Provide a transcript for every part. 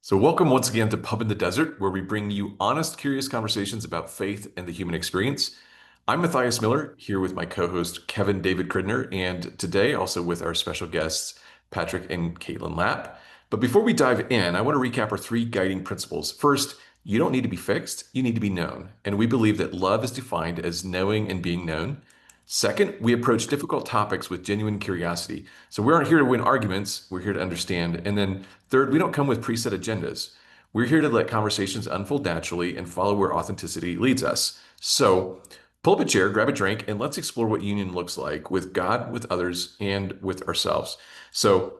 So, welcome once again to Pub in the Desert, where we bring you honest, curious conversations about faith and the human experience. I'm Matthias Miller, here with my co-host Kevin David Kridner, and today also with our special guests Patrick and Kaitlin Lapp. But before we dive in, I want to recap our three guiding principles. First, you don't need to be fixed, you need to be known. And we believe that love is defined as knowing and being known. Second, we approach difficult topics with genuine curiosity. So we aren't here to win arguments, we're here to understand. And then third, we don't come with preset agendas. We're here to let conversations unfold naturally and follow where authenticity leads us. So pull up a chair, grab a drink, and let's explore what union looks like with God, with others, and with ourselves. So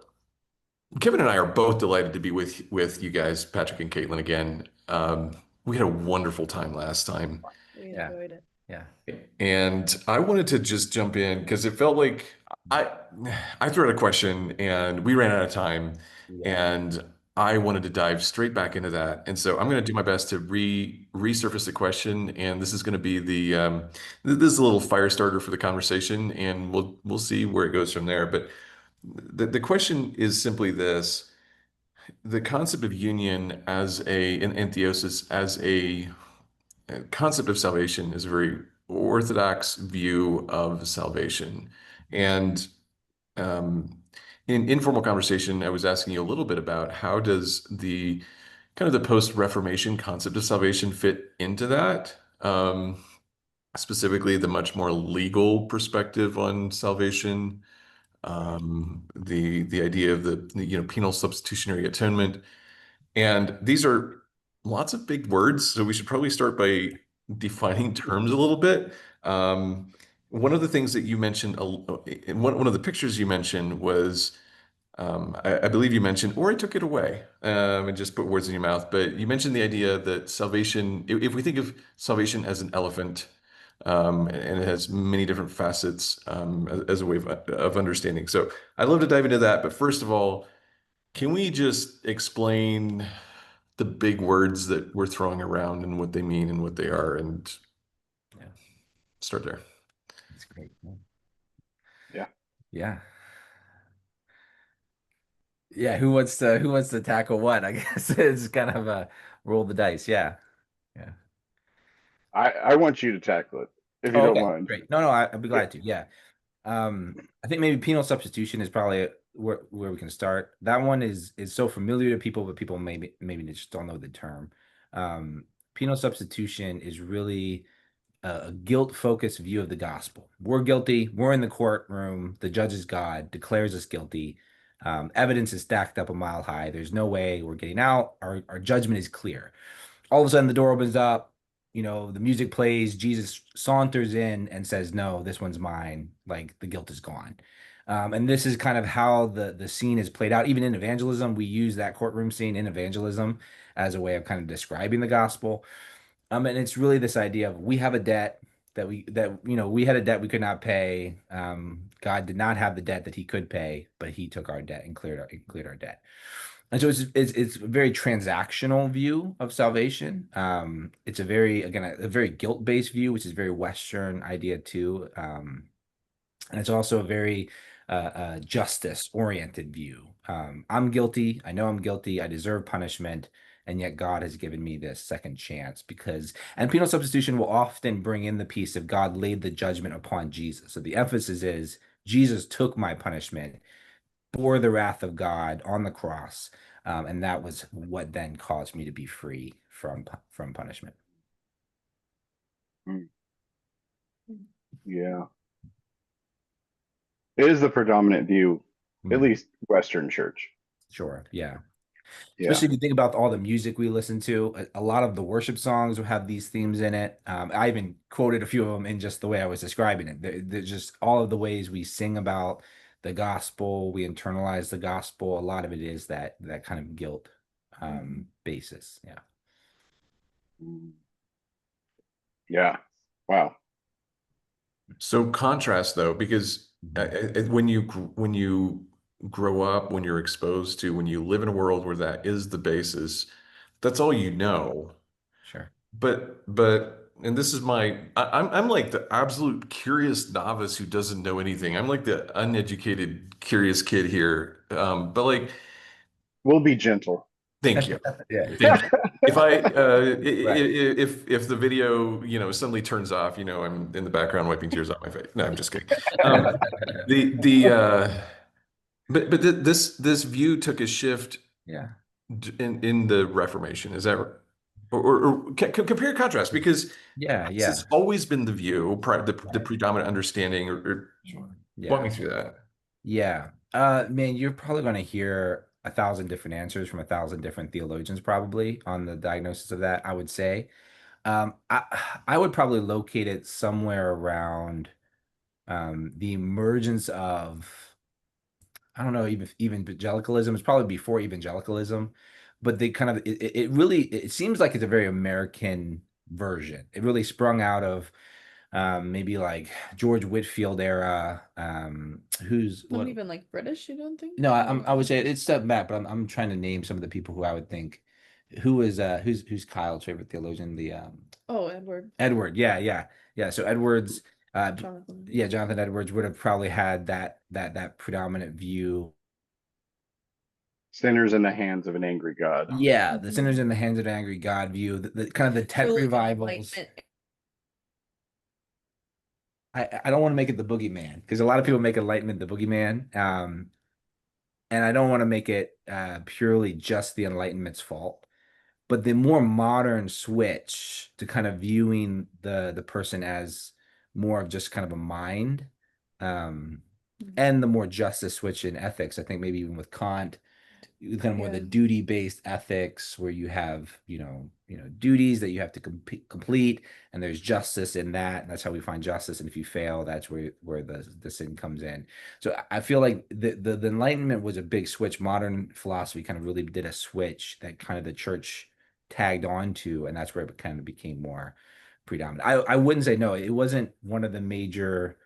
Kevin and I are both delighted to be with you guys, Patrick and Kaitlin, again. We had a wonderful time last time. We Yeah. enjoyed it. Yeah. And I wanted to just jump in because it felt like I I threw out a question and we ran out of time, and I wanted to dive straight back into that. And so I'm going to do my best to resurface the question, and this is going to be this is a little fire starter for the conversation, and we'll see where it goes from there. But the question is simply this: the concept of union as and theosis as a concept of salvation is a very orthodox view of salvation. And in informal conversation, I was asking you a little bit about how does the kind of the post-Reformation concept of salvation fit into that? Specifically, the much more legal perspective on salvation, the idea of the penal substitutionary atonement, and these are lots of big words, so we should probably start by defining terms a little bit. One of the things that you mentioned, in one of the pictures you mentioned was, I believe you mentioned, or I took it away and just put words in your mouth, but you mentioned the idea that salvation, if we think of salvation as an elephant, and it has many different facets as a way of understanding. So I'd love to dive into that, but first of all, can we just explain the big words that we're throwing around and what they mean and what they are, and Yeah. start there? That's great. Yeah. Yeah. Yeah. Who wants to tackle what? I guess it's kind of a roll the dice. Yeah. Yeah. I want you to tackle it if you Oh, don't okay. mind. Great. No, I'd be glad to. Yeah. I think maybe penal substitution is probably where we can start. That one is so familiar to people, but people maybe just don't know the term. Penal substitution is really a guilt-focused view of the gospel. We're guilty. We're in the courtroom. The judge is God, declares us guilty. Evidence is stacked up a mile high. There's no way we're getting out. Our judgment is clear. All of a sudden, the door opens up. The music plays. Jesus saunters in and says, "No, this one's mine." Like the guilt is gone. And this is kind of how the scene is played out. Even in evangelism, we use that courtroom scene in evangelism as a way of kind of describing the gospel. And it's really this idea of we have a debt we had a debt we could not pay. God did not have the debt that he could pay, but he took our debt and cleared our debt. And so it's a very transactional view of salvation. It's a very, again, a very guilt-based view, which is very Western idea too. And it's also a very justice-oriented view. I'm guilty. I know I'm guilty. I deserve punishment. And yet God has given me this second chance and penal substitution will often bring in the piece of God laid the judgment upon Jesus. So the emphasis is Jesus took my punishment, bore the wrath of God on the cross. And that was what then caused me to be free from punishment. Yeah. It is the predominant view, at least Western church. Sure. Yeah. Yeah. Especially if you think about all the music we listen to, a lot of the worship songs will have these themes in it. I even quoted a few of them in just the way I was describing it. They're just all of the ways we sing about the gospel, we internalize the gospel. A lot of it is that kind of guilt basis. Yeah. Yeah. Wow. So contrast though, because when you grow up, when you're exposed to, when you live in a world where that is the basis, that's all you know. Sure. And this is I'm like the absolute curious novice who doesn't know anything. I'm like the uneducated curious kid here. But like, We'll be gentle. Thank you. Yeah. Thank you. If Right. if the video, suddenly turns off, I'm in the background wiping tears off my face. No, I'm just kidding. Um, this view took a shift Yeah. in the Reformation. Is that or compare and contrast? Because Yeah. it's always been the view, the predominant understanding, or walk Yeah. me through that. Yeah. Man, you're probably going to hear 1,000 different answers from 1,000 different theologians probably on the diagnosis of that, I would say. I would probably locate it somewhere around the emergence of, I don't know, even evangelicalism. It's probably before evangelicalism, but they kind of it really it seems like it's a very American version. It really sprung out of maybe like George Whitfield era. Who's Not what? even like British, you don't think? No, I would say it's step back, but I'm trying to name some of the people who I would think who is who's Kyle's favorite theologian, the Oh, Edward. Edward. Yeah. So Edwards, Jonathan. yeah, Jonathan Edwards would have probably had that predominant view. Sinners in the hands of an angry God. Yeah, the Mhm. sinners in the hands of an angry God view, the kind of the tent Really revivals. enlightenment. I don't want to make it the boogeyman because a lot of people make enlightenment the boogeyman. And I don't want to make it purely just the Enlightenment's fault. But the more modern switch to kind of viewing the person as more of just kind of a mind, and the more justice switch in ethics, I think maybe even with Kant, kind of more the Yeah. duty-based ethics where you have, duties that you have to complete, and there's justice in that, and that's how we find justice. And if you fail, that's where the sin comes in. So I feel like the Enlightenment was a big switch. Modern philosophy kind of really did a switch that kind of the church tagged on to, and that's where it kind of became more predominant. I wouldn't say no, it wasn't one of the major,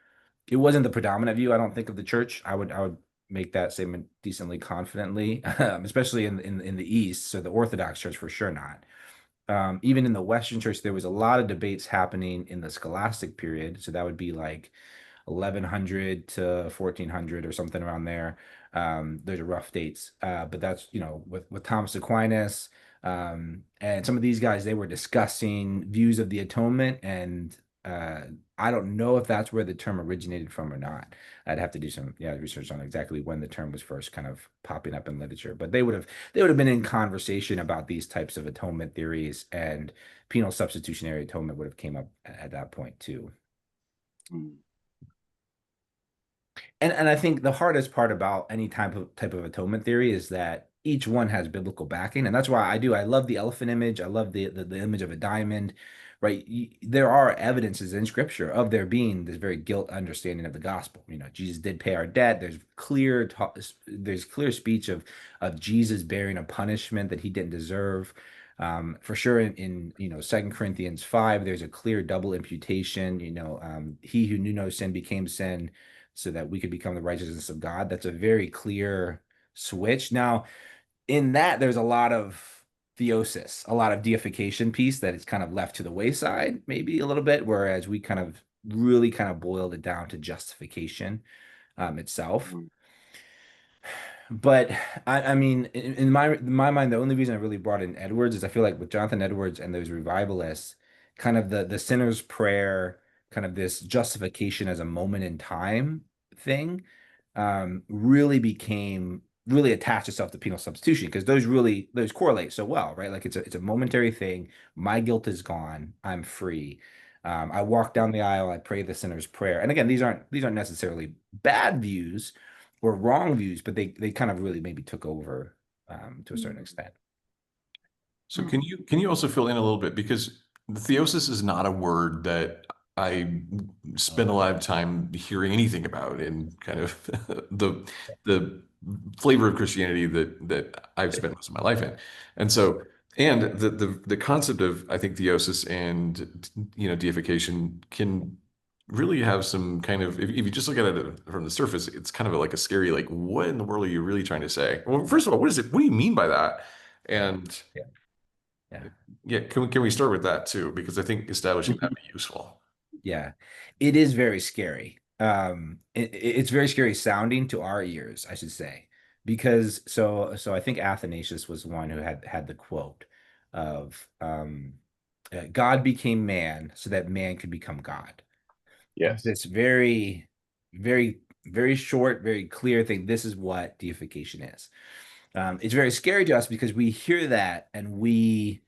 it wasn't the predominant view, I don't think, of the church. I would make that statement decently confidently, especially in the East. So the Orthodox Church for sure not. Even in the Western Church, there was a lot of debates happening in the scholastic period. So that would be like 1100 to 1400 or something around there. Those are rough dates, but that's with Thomas Aquinas, and some of these guys, they were discussing views of the atonement, and I don't know if that's where the term originated from or not. I'd have to do some research on exactly when the term was first kind of popping up in literature, but they would have been in conversation about these types of atonement theories, and penal substitutionary atonement would have came up at that point too. Mm. And I think the hardest part about any type of atonement theory is that each one has biblical backing, and that's why I love the elephant image. I love the image of a diamond, right? There are evidences in Scripture of there being this very guilt understanding of the gospel. Jesus did pay our debt. There's clear speech of Jesus bearing a punishment that he didn't deserve. For sure, in 2 Corinthians 5, there's a clear double imputation. He who knew no sin became sin, so that we could become the righteousness of God. That's a very clear switch. Now, in that, there's a lot of theosis, a lot of deification piece that is kind of left to the wayside, maybe a little bit, whereas we kind of really kind of boiled it down to justification itself. Mm. But I mean, in my mind, the only reason I really brought in Edwards is I feel like with Jonathan Edwards and those revivalists, kind of the sinner's prayer, kind of this justification as a moment in time thing, really attached itself to penal substitution, because those correlate so well, right? Like it's a momentary thing. My guilt is gone. I'm free. I walk down the aisle. I pray the sinner's prayer. And again, these aren't necessarily bad views or wrong views, but they kind of really maybe took over to a certain extent. So can you also fill in a little bit, because the theosis is not a word that I spend a lot of time hearing anything about in kind of the flavor of Christianity that I've spent most of my life in. And so the concept of, I think, theosis and deification can really have some kind of, if you just look at it from the surface, it's kind of like a scary, like, what in the world are you really trying to say? Well, first of all, what do you mean by that? And yeah, can we start with that too? Because I think establishing that would be useful. Yeah, it is very scary. It's very scary sounding to our ears, I should say. because so I think Athanasius was the one who had the quote of God became man so that man could become God. Yes. This very, very, very short, very clear thing. This is what deification is. It's very scary to us because we hear that and we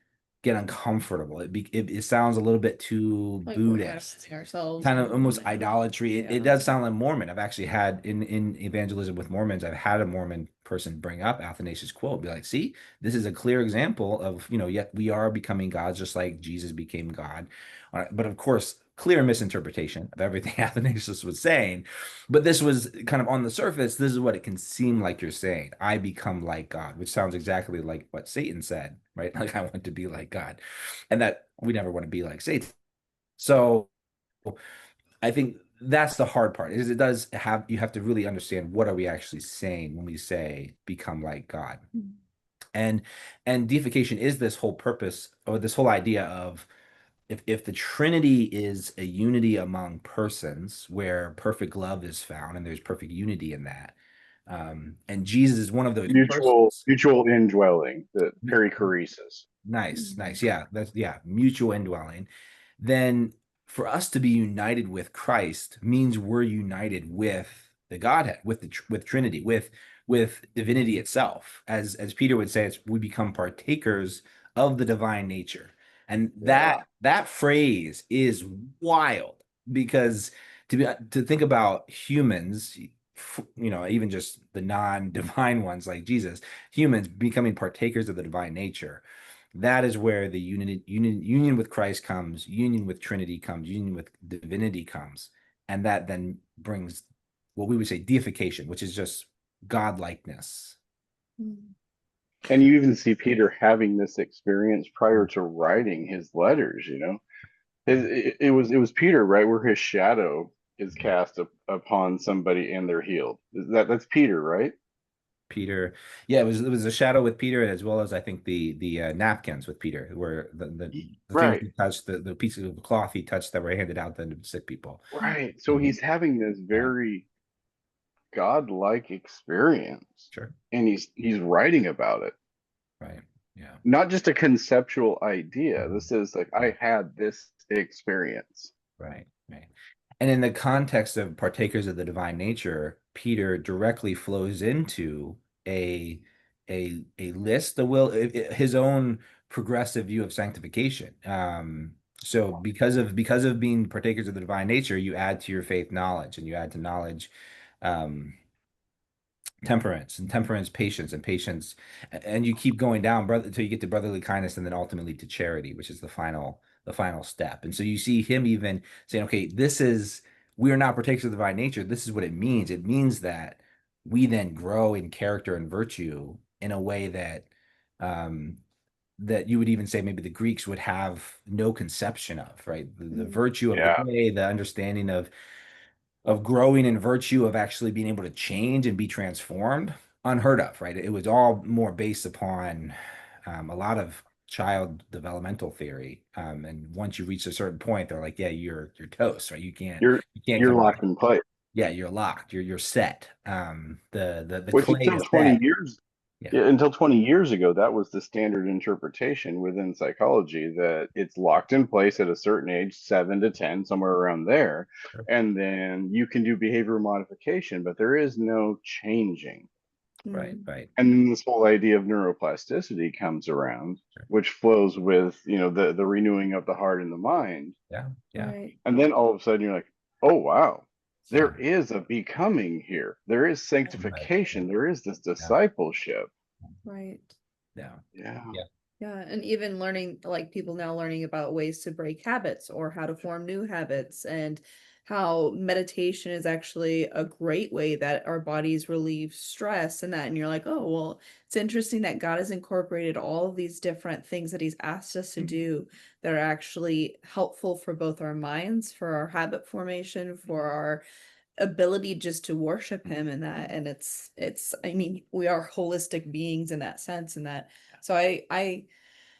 get uncomfortable. It sounds a little bit too Like we're Buddhist, resting ourselves. kind of and- almost idolatry. It Yeah. does sound like Mormon. I've actually had in evangelism with Mormons, I've had a Mormon person bring up Athanasius' quote, be like, see, this is a clear example of, yet we are becoming gods just like Jesus became God. But of course, clear misinterpretation of everything Athanasius was saying. But this was kind of on the surface, this is what it can seem like you're saying. I become like God, which sounds exactly like what Satan said, right? Like, I want to be like God. And that we never want to be like Satan. So I think that's the hard part, is it does have, you have to really understand what are we actually saying when we say become like God. Mhm. And deification is this whole purpose, or this whole idea of, if the Trinity is a unity among persons where perfect love is found and there's perfect unity in that, and Jesus is one of those persons. Mutual indwelling, the perichoresis. Nice, Mhm. nice. Yeah, that's mutual indwelling. Then for us to be united with Christ means we're united with the Godhead, with with Trinity, with divinity itself. As Peter would say, we become partakers of the divine nature. And that phrase is wild, because to think about humans, even just the non-divine ones like Jesus, humans becoming partakers of the divine nature, that is where the union with Christ comes, union with Trinity comes, union with divinity comes, and that then brings what we would say deification, which is just godlikeness. Mhm. And you even see Peter having this experience prior to writing his letters, it was Peter, right, where his shadow is cast upon somebody and they're healed. That's Peter, right? Peter, yeah, it was a shadow with Peter, as well as I think the napkins with Peter, where the things Right, he touched, the pieces of cloth he touched that were handed out to the sick people. right. So he's having this Yeah, very godlike experience, sure. and he's writing about it. Right. Yeah. Not just a conceptual idea. This is like, Yeah. I had this experience. Right, right. And in the context of partakers of the divine nature, Peter directly flows into a a list, the will, his own progressive view of sanctification. So because of being partakers of the divine nature, you add to your faith knowledge, and you add to knowledge um temperance, and temperance patience, and patience, and you keep going down, brother, until you get to brotherly kindness, and then ultimately to charity, which is the final step. And so you see him even saying, okay, we are not partakers of the divine nature. This is what it means. It means that we then grow in character and virtue in a way that um that you would even say maybe the Greeks would have no conception of, right? The Mhm. virtue of the Yeah. day, the understanding of growing in virtue, of actually being able to change and be transformed, unheard of, right? It was all more based upon a lot of child developmental theory. And once you reach a certain point, they're like, yeah, you're toast, right? You're You can't you're come locked back. in place. Yeah, you're locked. You're set. The Which clay until is 20 set. years Yeah, yeah, until 20 years ago, that was the standard interpretation within psychology, that it's locked in place at a certain age, 7 to 10, somewhere around there. sure. And then you can do behavioral modification, but there is no changing. Right, Mhm. right. And then this whole idea of neuroplasticity comes around, Sure. which flows with, the renewing of the heart and the mind. Yeah, yeah. Right. And then all of a sudden you're like, oh wow, Yeah. there is a becoming here. There is Right. sanctification. There is this Yeah, discipleship. Right. yeah, Yeah. yeah. Yeah, and even learning, like people now learning about ways to break habits or how to form new habits, and how meditation is actually a great way that our bodies relieve stress and that. And you're like, oh, well, it's interesting that God has incorporated all of these different things that He's asked us to do that are actually helpful for both our minds, for our habit formation, for our ability just to worship Him in that. And it's I mean, we are holistic beings in that sense, and that. So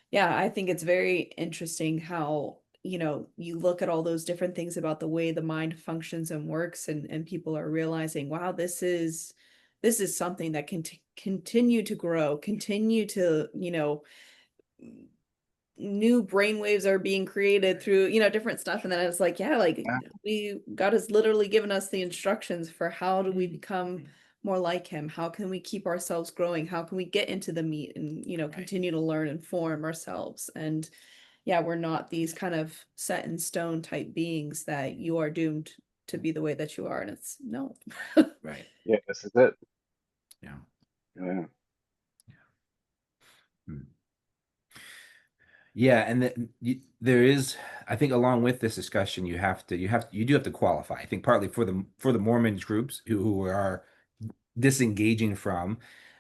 yeah, I think it's very interesting how, you look at all those different things about the way the mind functions and works, and people are realizing, wow, this is something that continue to grow, continue to, new brain waves are being created through, different stuff. And then it's like, yeah, like God has literally given us the instructions for how do we become more like him? How can we keep ourselves growing? How can we get into the meat and, continue to learn and form ourselves? And yeah, we're not these kind of set in stone type beings that you are doomed to be the way that you are. And it's no. Right. Yeah, this is it. Yeah. Yeah. Hmm. Yeah, and there is, I think, along with this discussion, you do have to qualify. I think partly for the Mormon groups who are disengaging from,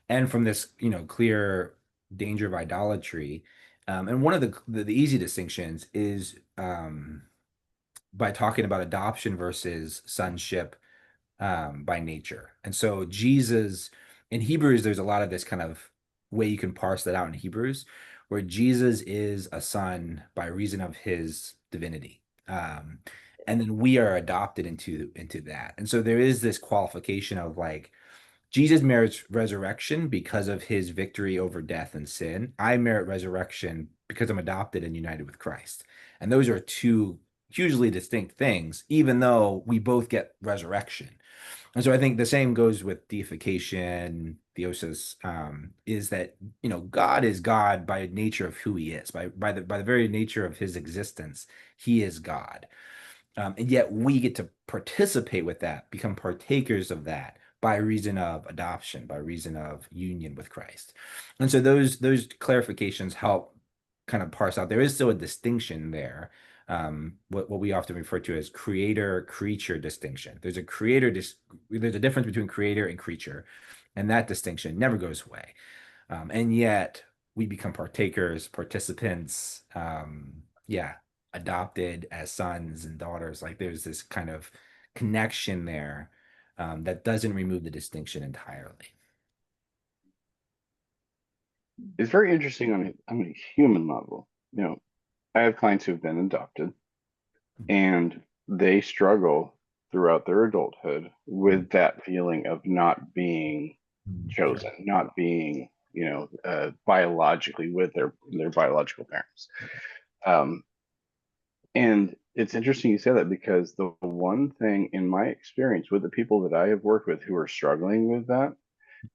and from this, clear danger of idolatry. And one of the easy distinctions is by talking about adoption versus sonship by nature. And so Jesus, in Hebrews, there's a lot of this kind of way you can parse that out in Hebrews, where Jesus is a son by reason of his divinity. And then we are adopted into that. And so there is this qualification of like, Jesus merits resurrection because of his victory over death and sin. I merit resurrection because I'm adopted and united with Christ. And those are two hugely distinct things, even though we both get resurrection. And so I think the same goes with deification, theosis, is that, God is God by nature of who he is, by the very nature of his existence, he is God. And yet we get to participate with that, become partakers of that by reason of adoption, by reason of union with Christ. And so those clarifications help kind of parse out. There is still a distinction there, what we often refer to as creator creature distinction. There's a difference between creator and creature, and that distinction never goes away. And yet we become partakers, participants, adopted as sons and daughters. Like there's this kind of connection there that doesn't remove the distinction entirely. It's very interesting on a human level. I have clients who've been adopted, and they struggle throughout their adulthood with that feeling of not being chosen, not being, biologically with their biological parents. And it's interesting you say that, because the one thing in my experience with the people that I have worked with who are struggling with that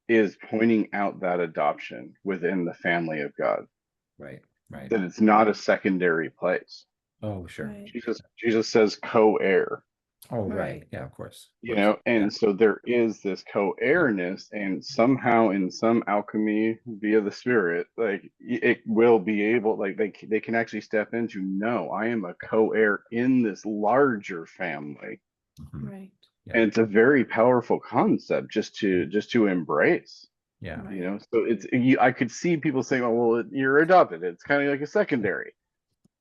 is pointing out that adoption within the family of God. Right. That it's not a secondary place. Oh, sure. Right. Jesus says co-heir. Oh, right. Right. Yeah, of course. And so there is this co-heirness, and somehow in some alchemy via the spirit, like it will be able, like they can actually step into, no, I am a co-heir in this larger family. Mhm. Right. Yeah. And it's a very powerful concept just to embrace. Yeah. Right. So I could see people saying, oh, well, you're adopted, it's kind of like a secondary.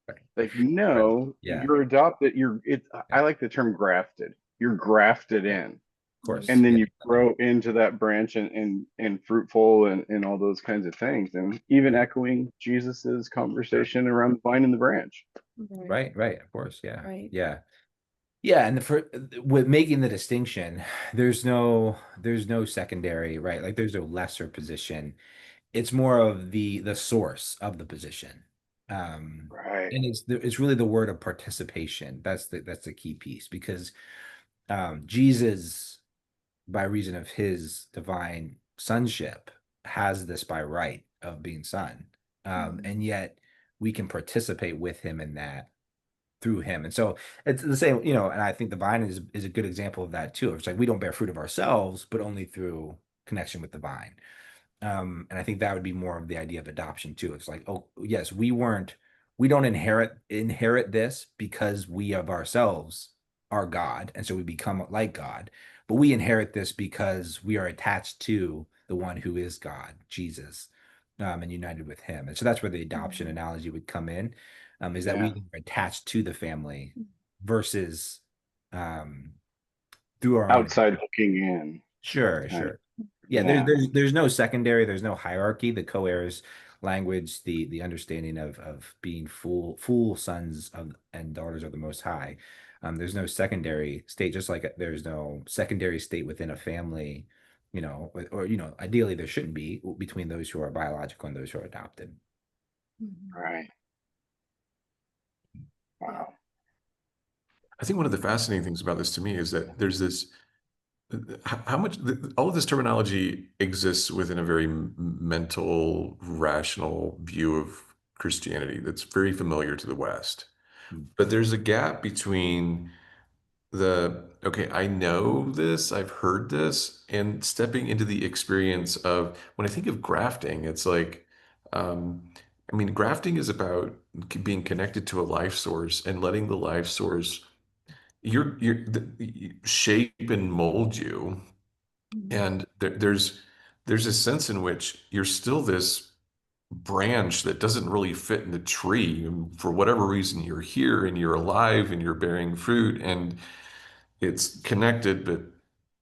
Right. Like, no, Yeah. you're adopted. I like the term grafted. You're grafted in, Of course. and then Yeah. you grow into that branch and fruitful and all those kinds of things. And even echoing Jesus's conversation around the vine and the branch. Right. Right. Of course. Yeah. Right. Yeah. Yeah. And with making the distinction, there's no secondary, right? Like there's no lesser position. It's more of the source of the position. Right. And it's really the word of participation. That's the key piece, because Jesus, by reason of his divine sonship, has this by right of being son. And yet we can participate with him in that through him. And so it's the same, and I think the vine is a good example of that too. It's like we don't bear fruit of ourselves, but only through connection with the vine. And I think that would be more of the idea of adoption too. It's like, oh yes, we don't inherit this because we of ourselves are God, and so we become like God, but we inherit this because we are attached to the one who is God, Jesus, and united with him. And so that's where the adoption analogy would come in, is that we are attached to the family versus through our own. Outside looking in. Sure. Yeah, Yeah. there's no secondary, there's no hierarchy. The co-heirs language, the understanding of being full sons of and daughters of the Most High. There's no secondary state, just like there's no secondary state within a family or ideally there shouldn't be between those who are biological and those who are adopted. Right. Wow. I think one of the fascinating things about this to me is that there's this how much all of this terminology exists within a very mental, rational view of Christianity that's very familiar to the West. Mm. But there's a gap between okay, I know this, I've heard this, and stepping into the experience of when I think of grafting, it's like, um, I mean, grafting is about being connected to a life source and letting the life source shape and mold you. And there's a sense in which you're still this branch that doesn't really fit in the tree. And for whatever reason, you're here and you're alive and you're bearing fruit and it's connected, but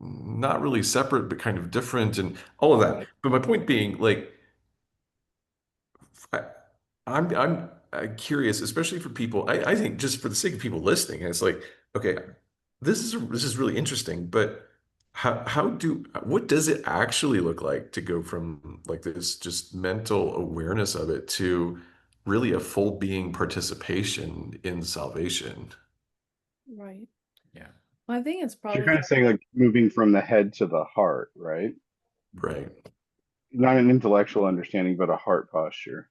not really separate, but kind of different and all of that. But my point being, like, I, I'm curious, especially for people. I think just for the sake of people listening, it's like, okay, this is really interesting, but what does it actually look like to go from like this just mental awareness of it to really a full being participation in salvation? Right. Yeah. Well, I think it's You're probably kind of saying like moving from the head to the heart, right? Right. Not an intellectual understanding, but a heart posture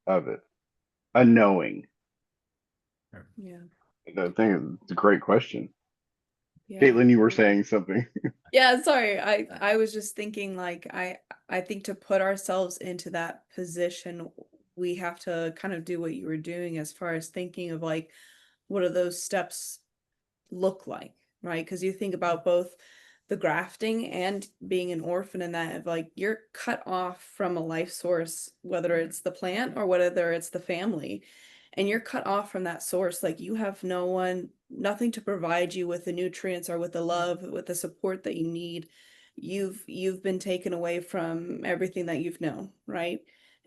of it, a knowing. yeah. I think it's a great question. Yeah. Kaitlin, you were saying something. Yeah, sorry. I was just thinking like I think to put ourselves into that position, we have to kind of do what you were doing as far as thinking of like what do those steps look like, right? Because you think about both the grafting and being an orphan in that of like you're cut off from a life source, whether it's the plant or whether it's the family, and you're cut off from that source. Like you have nothing to provide you with the nutrients or with the love, with the support that you need. You've been taken away from everything that you've known, right?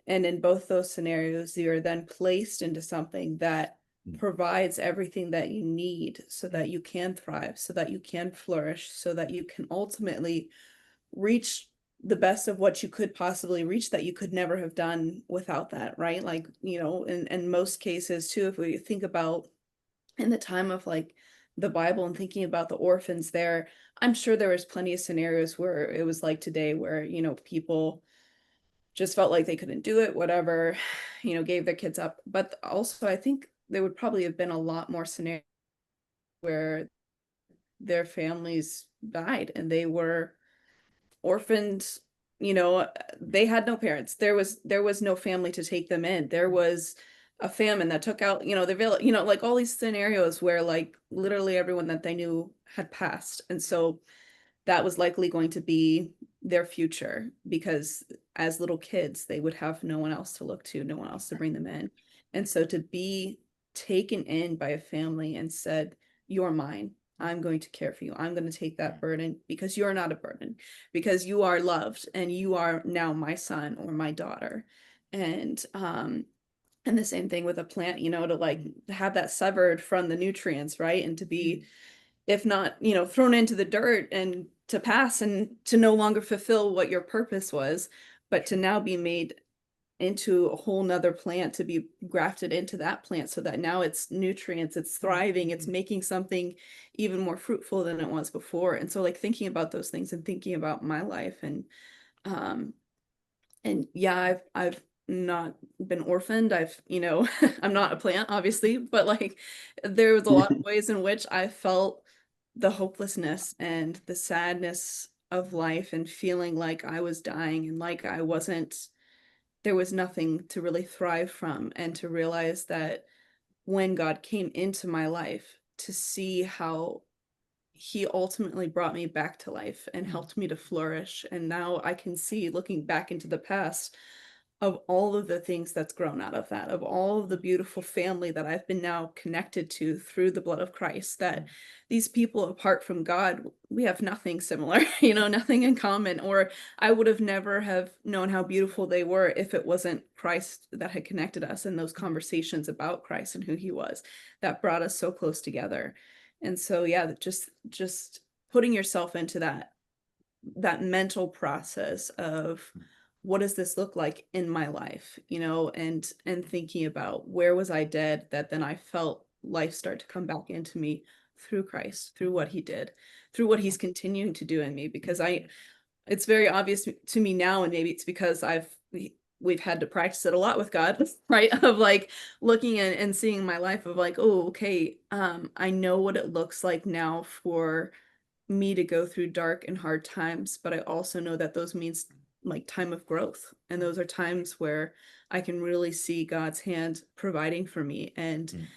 And in both those scenarios, you're then placed into something that provides everything that you need so that you can thrive, so that you can flourish, so that you can ultimately reach the best of what you could possibly reach that you could never have done without that, right? Like, in most cases too, if we think about in the time of like the Bible and thinking about the orphans there, I'm sure there was plenty of scenarios where it was like today where, people just felt like they couldn't do it, whatever, gave their kids up. But also I think there would probably have been a lot more scenarios where their families died and they were orphaned. They had no parents. There was no family to take them in. There was a famine that took out, the village, like all these scenarios where like literally everyone that they knew had passed. And so that was likely going to be their future because as little kids, they would have no one else to look to, no one else to bring them in. And so to be taken in by a family and said, "You're mine. I'm going to care for you. I'm going to take that burden because you're not a burden, because you are loved and you are now my son or my daughter." And the same thing with a plant, to like have that severed from the nutrients, right? And to be, if not, thrown into the dirt and to pass and to no longer fulfill what your purpose was, but to now be made into a whole nother plant, to be grafted into that plant so that now it's nutrients, it's thriving, it's making something even more fruitful than it was before. And so like thinking about those things and thinking about my life um and yeah, I've not been orphaned. I'm not a plant, obviously, but like there was a lot of ways in which I felt the hopelessness and the sadness of life and feeling like I was dying and like there was nothing to really thrive from, and to realize that when God came into my life, to see how he ultimately brought me back to life and helped me to flourish. And now I can see, looking back into the past, of all of the things that's grown out of that, of all of the beautiful family that I've been now connected to through the blood of Christ, that these people apart from God, we have nothing similar, nothing in common, or I would have never have known how beautiful they were if it wasn't Christ that had connected us, and those conversations about Christ and who he was that brought us so close together. And so, yeah, just putting yourself into that that mental process of what does this look like in my life, you know, and thinking about where was I dead that then I felt life start to come back into me through Christ, through what he did, through what he's continuing to do in me, because it's very obvious to me now, and maybe it's because we've had to practice it a lot with God, right? Of like looking and seeing my life of like, oh, okay, I know what it looks like now for me to go through dark and hard times, but I also know that those means like time of growth, and those are times where I can really see God's hand providing for me and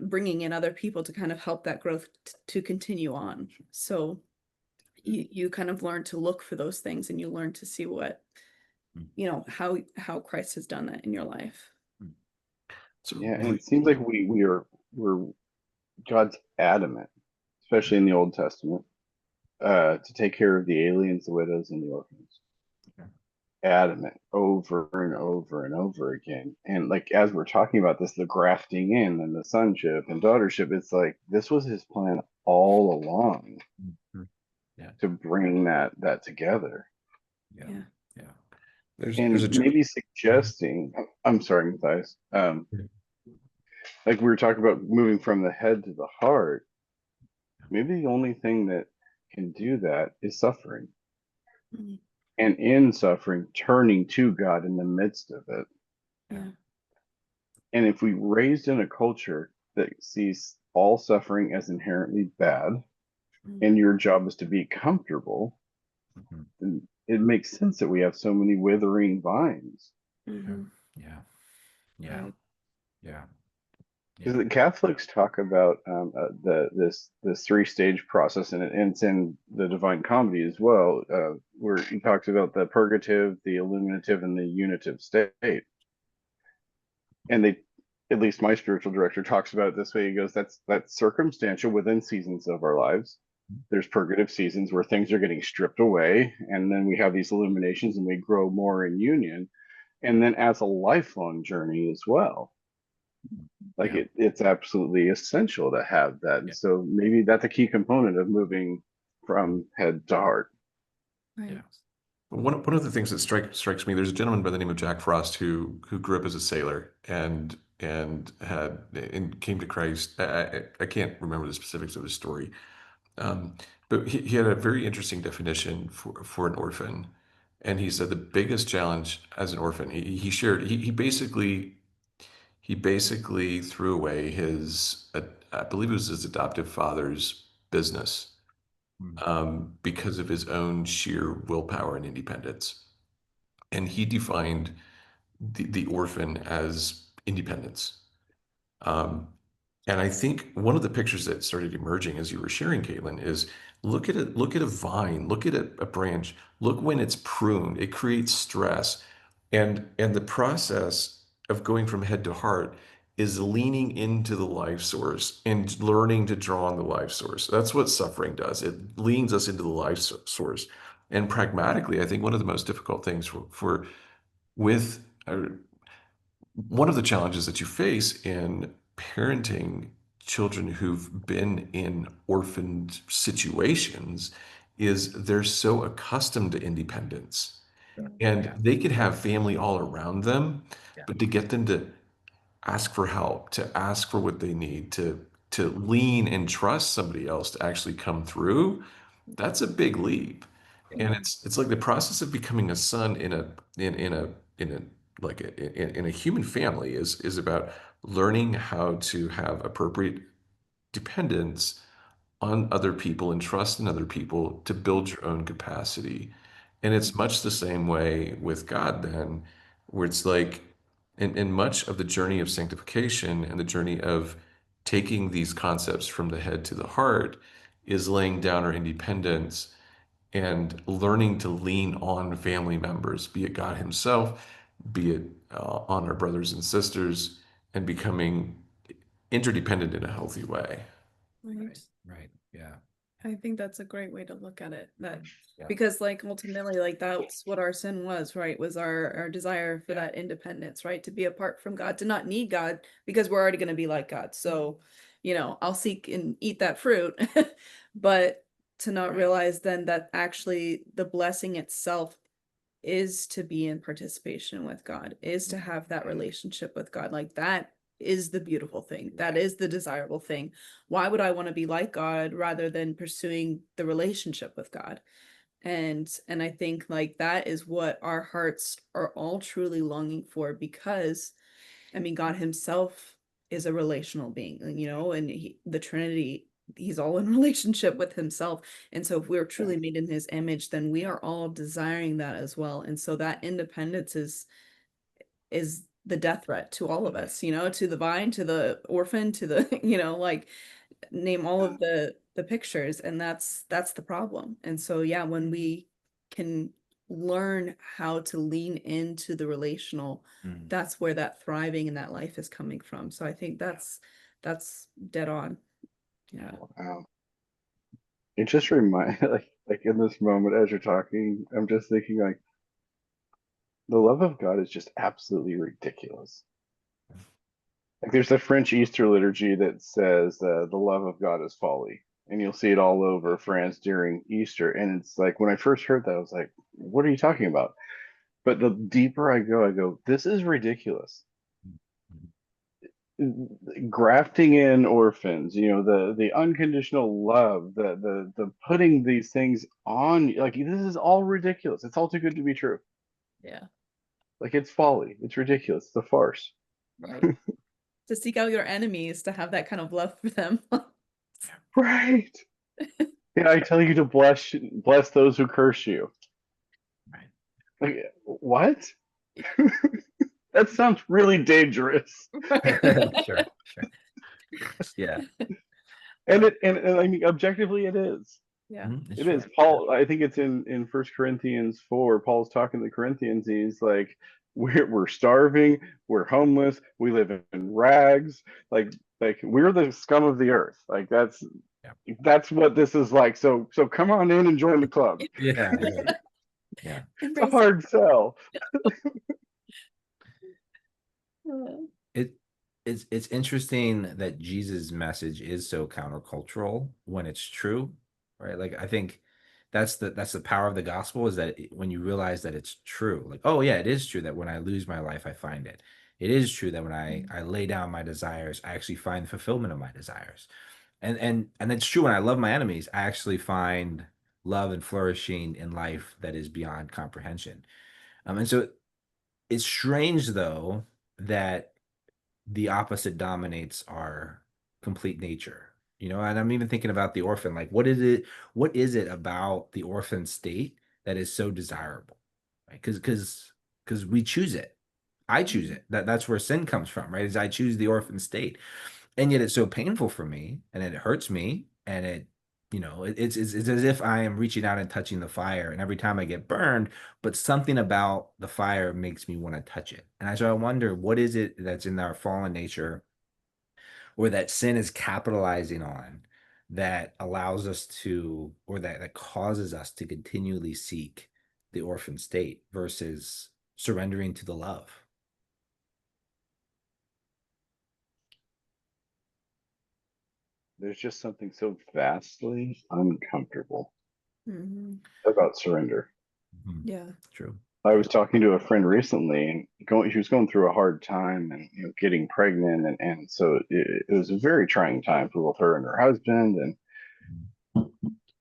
bringing in other people to kind of help that growth to continue on. So you kind of learn to look for those things, and you learn to see what, you know, how Christ has done that in your life. So Yeah, and it seems like we're God's adamant, especially in the Old Testament, to take care of the aliens, the widows, and the orphans. Okay. Adamant over and over and over again. And like as we're talking about this, the grafting in and the sonship and daughtership, it's like this was his plan all along Yeah. to bring that together. Yeah. Yeah. Yeah. there's a Maybe suggesting, I'm sorry, Matthias, like we were talking about moving from the head to the heart. Maybe the only thing that can do that is suffering. Mhm. And in suffering, turning to God in the midst of it. Yeah. And if we raised in a culture that sees all suffering as inherently bad, and your job is to be comfortable, then it makes sense that we have so many withering vines. Mhm. Yeah. Yeah. Right. Yeah. Because the Catholics talk about this three-stage process, and it's in the Divine Comedy as well, where he talks about the purgative, the illuminative, and the unitive state. And they, at least my spiritual director talks about it this way. He goes, that's circumstantial within seasons of our lives. There's purgative seasons where things are getting stripped away, and then we have these illuminations and we grow more in union. And then as a lifelong journey as well. Like it's absolutely essential to have that. And so maybe that's a key component of moving from head to heart. Right. Yeah. one of the things that strikes me, there's a gentleman by the name of Jack Frost who grew up as a sailor and came to Christ. I can't remember the specifics of his story, but he had a very interesting definition for an orphan. And he said the biggest challenge as an orphan, he shared, he basically threw away his, I believe it was his adoptive father's business, because of his own sheer willpower and independence. And he defined the orphan as independence. Um, and I think one of the pictures that started emerging as you were sharing, Kaitlin, is look at a vine, look at a branch, look when it's pruned, it creates stress. And the process of going from head to heart is leaning into the life source and learning to draw on the life source. That's what suffering does. It leans us into the life source. And pragmatically, I think one of the most difficult things for with one of the challenges that you face in parenting children who've been in orphaned situations is they're so accustomed to independence. And they could have family all around them, but to get them to ask for help, to ask for what they need, to lean and trust somebody else to actually come through, that's a big leap. And it's like the process of becoming a son in a like in a human family is about learning how to have appropriate dependence on other people and trust in other people to build your own capacity. And it's much the same way with God, then, where it's like, in much of the journey of sanctification and the journey of taking these concepts from the head to the heart is laying down our independence and learning to lean on family members, be it God Himself, be it on our brothers and sisters, and becoming interdependent in a healthy way. Right. Right. Yeah. I think that's a great way to look at it. That Yeah. because like ultimately like that's what our sin was, right? Was our desire for that independence, right? To be apart from God, to not need God because we're already going to be like God. So, you know, I'll seek and eat that fruit. But to not realize then that actually the blessing itself is to be in participation with God, is to have that relationship with God. Like that is the beautiful thing. That is the desirable thing. Why would I want to be like God rather than pursuing the relationship with God? And I think like that is what our hearts are all truly longing for, because I mean, God himself is a relational being, and the Trinity, he's all in relationship with himself. And so if we're truly made in his image, then we are all desiring that as well. And so that independence is the death threat to all of us, to the vine, to the orphan, to the, like name all of the pictures. And that's the problem. And so, yeah, when we can learn how to lean into the relational, that's where that thriving and that life is coming from. So I think that's dead on. Yeah. Wow. It just reminds like in this moment as you're talking, I'm just thinking like the love of God is just absolutely ridiculous. Like there's a French Easter liturgy that says the love of God is folly, and you'll see it all over France during Easter. And it's like when I first heard that, I was like, "What are you talking about?" But the deeper I go, this is ridiculous. Grafting in orphans, the unconditional love, the putting these things on, like this is all ridiculous. It's all too good to be true. Yeah. Like it's folly. It's ridiculous. It's a farce. Right. To seek out your enemies, to have that kind of love for them. Right. Yeah, I tell you to bless those who curse you. Right. Like what? That sounds really dangerous. Sure. Yeah. And I mean objectively it is. Yeah. It's It true. is. Paul, I think it's in 1 Corinthians 4. Paul's talking to the Corinthians. He's like, we're starving, we're homeless, we live in rags, like we're the scum of the earth. Like that's what this is like. So come on in and join the club. Yeah. It's a hard sell. It's interesting that Jesus' message is so countercultural when it's true, right? Like I think that's the power of the gospel, is that when you realize that it's true, like, oh yeah, it is true that when I lose my life, I find it. It is true that when I lay down my desires, I actually find fulfillment of my desires. And it's true when I love my enemies, I actually find love and flourishing in life that is beyond comprehension. And so it's strange though that the opposite dominates our complete nature, and I'm even thinking about the orphan. Like what is it about the orphan state that is so desirable, right? Because we choose it. I choose it. That's where sin comes from, right? Is I choose the orphan state, and yet it's so painful for me, and it hurts me, and it's as if I am reaching out and touching the fire, and every time I get burned, but something about the fire makes me want to touch it. And so I wonder, what is it that's in our fallen nature, or that sin is capitalizing on, that allows us to, or that causes us to continually seek the orphan state versus surrendering to the love? There's just something so vastly uncomfortable Mhm. about surrender. Yeah. True. I was talking to a friend recently, and she was going through a hard time, and getting pregnant, and so it was a very trying time for both her and her husband. And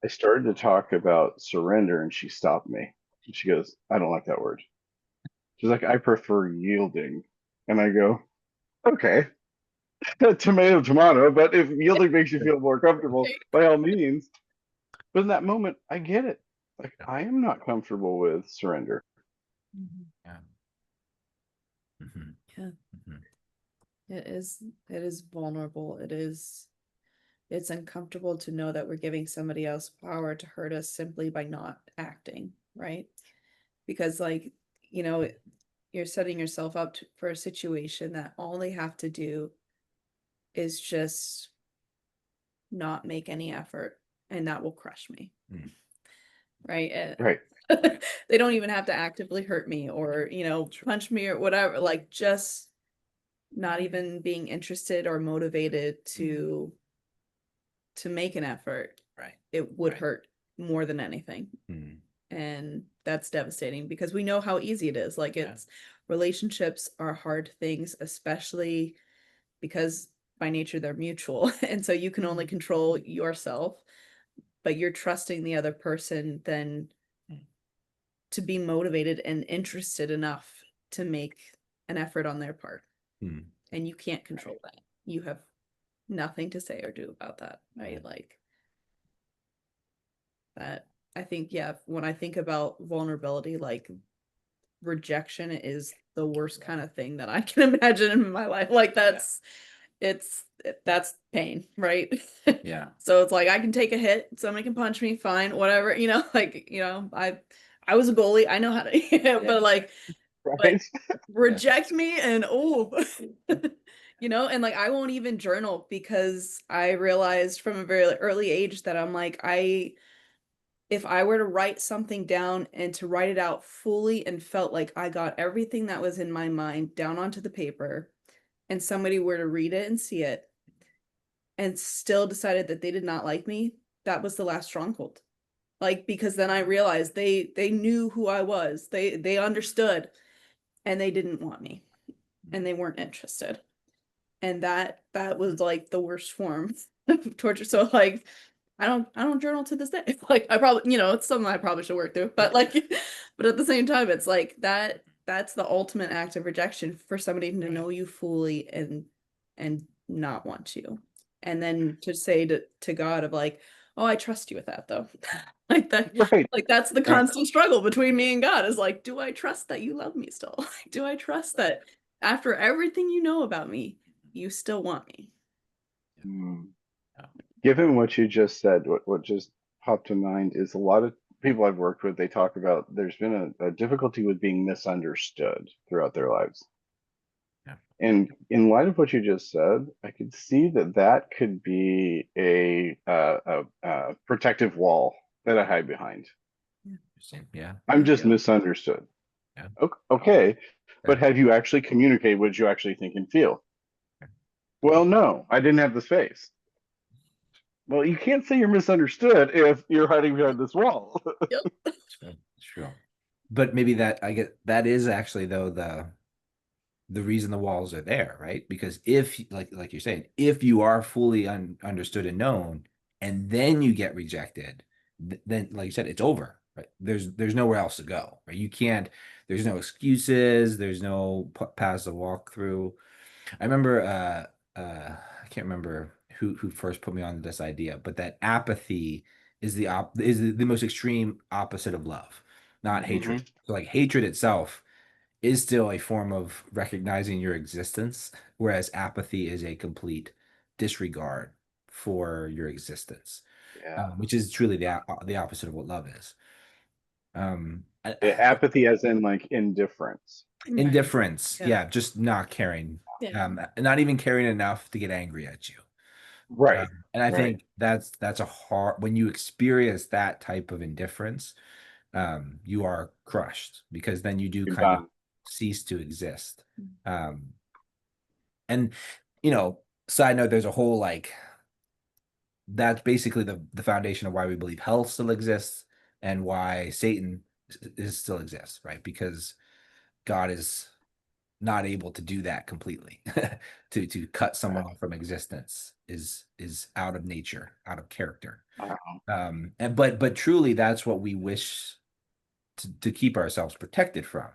I started to talk about surrender, and she stopped me. She goes, "I don't like that word." She's like, "I prefer yielding," and I go, "Okay, tomato, tomato. But if yielding makes you feel more comfortable, by all means." But in that moment, I get it. Like I am not comfortable with surrender. Yeah. Yeah. It is vulnerable. It's uncomfortable to know that we're giving somebody else power to hurt us simply by not acting, right? Because like, you're setting yourself up for a situation that all they have to do is just not make any effort, and that will crush me. Right? Right. They don't even have to actively hurt me or, punch me or whatever, like just not even being interested or motivated to make an effort Right. it would hurt more than anything. Mm. And that's devastating because we know how easy it is. Like relationships are hard things, especially because by nature they're mutual. And so you can only control yourself, but you're trusting the other person then to be motivated and interested enough to make an effort on their part. Mm. And you can't control that. You have nothing to say or do about that, right? Like that, I think, when I think about vulnerability, like rejection is the worst kind of thing that I can imagine in my life. Like that's pain, right? Yeah. So it's like I can take a hit, somebody can punch me, fine, whatever, like, I was a goalie, I know how to, but like, Right. reject me and and like I won't even journal because I realized from a very early age that I'm like, if I were to write something down and to write it out fully and felt like I got everything that was in my mind down onto the paper, and somebody were to read it and see it and still decided that they did not like me, that was the last stronghold. Like, because then I realized they knew who I was. They understood, and they didn't want me, and they weren't interested. And that was like the worst form of torture. So like I don't journal to this day. Like I probably, it's something I probably should work through. But like but at the same time, it's like that's the ultimate act of rejection, for somebody to know you fully and not want you. And then to say to God of like, oh, I trust you with that though. Like that, Right. like that's the Right. constant struggle between me and God, is like, do I trust that you love me still? Like, do I trust that after everything you know about me, you still want me? Mm. Given what you just said, what just popped to mind is a lot of people I've worked with, they talk about there's been a difficulty with being misunderstood throughout their lives. Yeah. And in light of what you just said, I could see that could be a protective wall that I hide behind. Yeah. I'm just misunderstood. Yeah. Okay. But Right. have you actually communicated what you actually think and feel? Well, no, I didn't have the space. Well, you can't say you're misunderstood if you're hiding behind this wall. Yep. True. But maybe that is actually though the reason the walls are there, right? Because if like you're saying, if you are fully understood and known, and then you get rejected, then like you said, it's over, right? There's nowhere else to go, right? You can't. There's no excuses. There's no paths to walk through. I remember I can't remember who first put me on this idea, but that apathy is the most extreme opposite of love, not hatred. Mhm. So like hatred itself is still a form of recognizing your existence, whereas apathy is a complete disregard for your existence, Yeah. which is truly the opposite of what love is. Apathy as in like indifference. Indifference, Yeah. yeah, just not caring, not even caring enough to get angry at you. Right. And I Right. think that's a hard, when you experience that type of indifference, you are crushed, because then you do You're kind of done. cease to exist. And side note, there's a whole like, that's basically the foundation of why we believe hell still exists and why Satan still exists, right? Because God is not able to do that completely. to cut someone off from existence is out of nature, out of character. Wow. And but truly that's what we wish to keep ourselves protected from.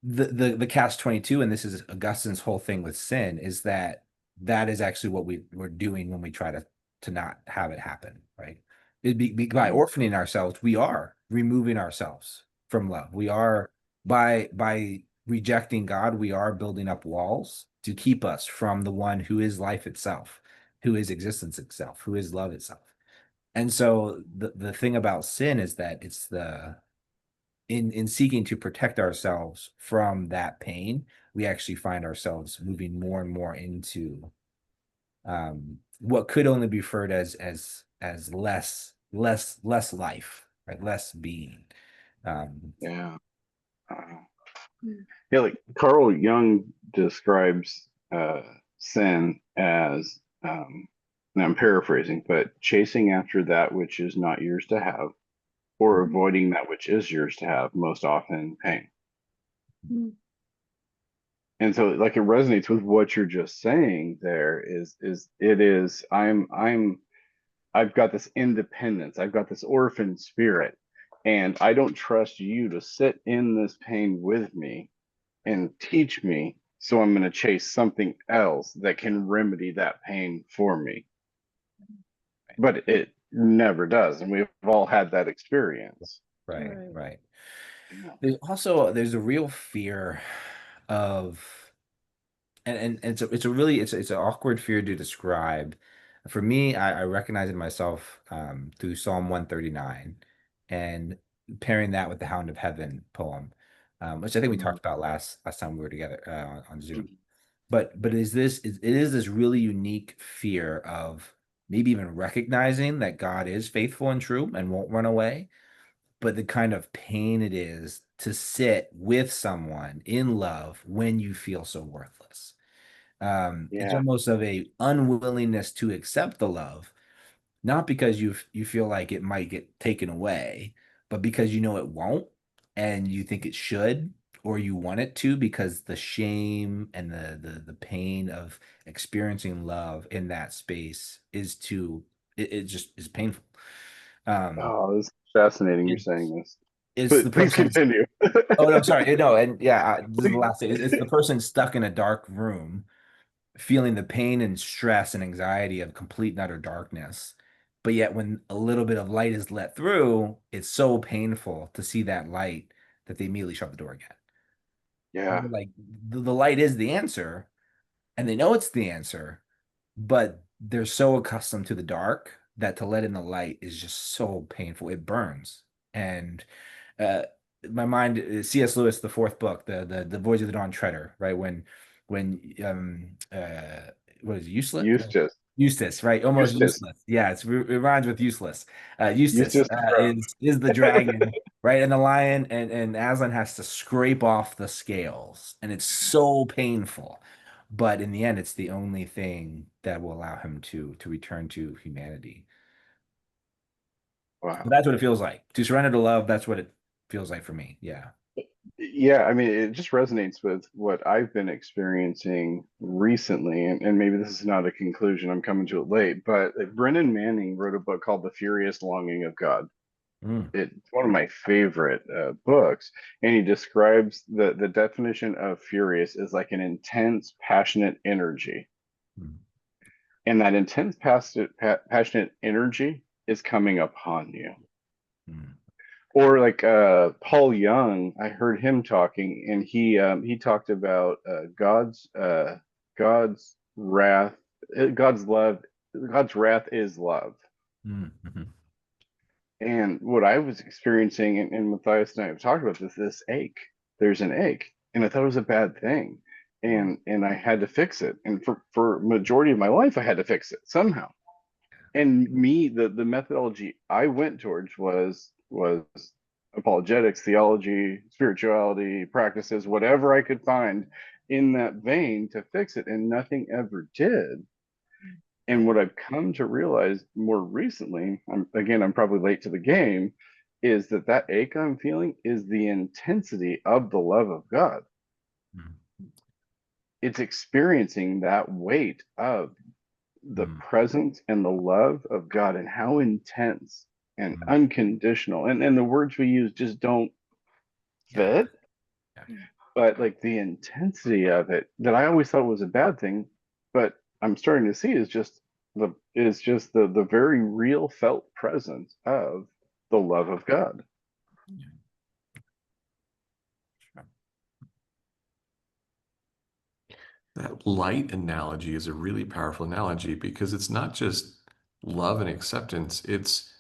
The catch-22, and this is Augustine's whole thing with sin, is that is actually what we're doing when we try to not have it happen, right? By orphaning ourselves, we are removing ourselves from love. We are, by rejecting God, we are building up walls to keep us from the one who is life itself, who is existence itself, who is love itself. And so the thing about sin is that it's in seeking to protect ourselves from that pain, we actually find ourselves moving more and more into what could only be referred as less life, right? Less being. Yeah. Yeah, like Carl Jung describes sin as and I'm paraphrasing, but chasing after that which is not yours to have, or avoiding that which is yours to have, most often pain. Mm. And so like it resonates with what you're just saying there is I've got this independence, I've got this orphan spirit, and I don't trust you to sit in this pain with me and teach me, so I'm going to chase something else that can remedy that pain for me. But it never does, and we've all had that experience. Right, Right. right. Yeah. There's a real fear of, and it's an awkward fear to describe. For me, I recognize it myself through Psalm 139 and pairing that with the Hound of Heaven poem, which I think we talked about last time we were together on Zoom. But it is this really unique fear of maybe even recognizing that God is faithful and true and won't run away, but the kind of pain it is to sit with someone in love when you feel so worthless. It's Yeah. almost of a unwillingness to accept the love, not because you feel like it might get taken away, but because you know it won't, and you think it should, or you want it to, because the shame and the pain of experiencing love in that space is too it just is painful. Um, Oh, this is fascinating you're saying it's this. it's the But please person's continue. oh no, sorry, no, and yeah, this is the Please. last thing. It's the person stuck in a dark room feeling the pain and stress and anxiety of complete and utter darkness. But yet, when a little bit of light is let through, it's so painful to see that light that they immediately shut the door again. Yeah. Like the light is the answer, and they know it's the answer, but they're so accustomed to the dark that to let in the light is just so painful. It burns. And uh, my mind, C.S. Lewis, the fourth book, the Voyage of the Dawn Treader, right? When what is it, useless? Eustace. Eustace, right? Almost Eustace. useless. Yeah, it rhymes with useless. Eustace Eustace the Crow. is the dragon, right? And the lion, and Aslan has to scrape off the scales, and it's so painful. But in the end, it's the only thing that will allow him to return to humanity. So Wow. that's what it feels like. To surrender to love, that's what it feels like for me. Yeah. Yeah, I mean, it just resonates with what I've been experiencing recently, and maybe this is not a conclusion, I'm coming to it late, but Brennan Manning wrote a book called The Furious Longing of God. Mm, It's one of my favorite books, and he describes the definition of furious as like an intense, passionate energy, mm, and that intense, passionate energy is coming upon you. mm, Or like Paul Young, I heard him talking, and he talked about God's wrath, God's love, God's wrath is love. mm, mhm. And what I was experiencing, and Matthias and I have talked about this ache. There's an ache, and I thought it was a bad thing, Mm, and I had to fix it. And for majority of my life, I had to fix it somehow. And me, the methodology I went towards was apologetics, theology, spirituality, practices, whatever I could find in that vein to fix it, and nothing ever did. And what I've come to realize more recently, I'm probably late to the game, is that ache I'm feeling is the intensity of the love of God. mm, It's experiencing that weight of the mm, presence and the love of God, and how intense and mm. unconditional. And the words we use just don't Yeah. fit, Yeah. but like the intensity of it that I always thought was a bad thing, but I'm starting to see is just the very real felt presence of the love of God. Yeah. Sure. That light analogy is a really powerful analogy because it's not just love and acceptance. It's,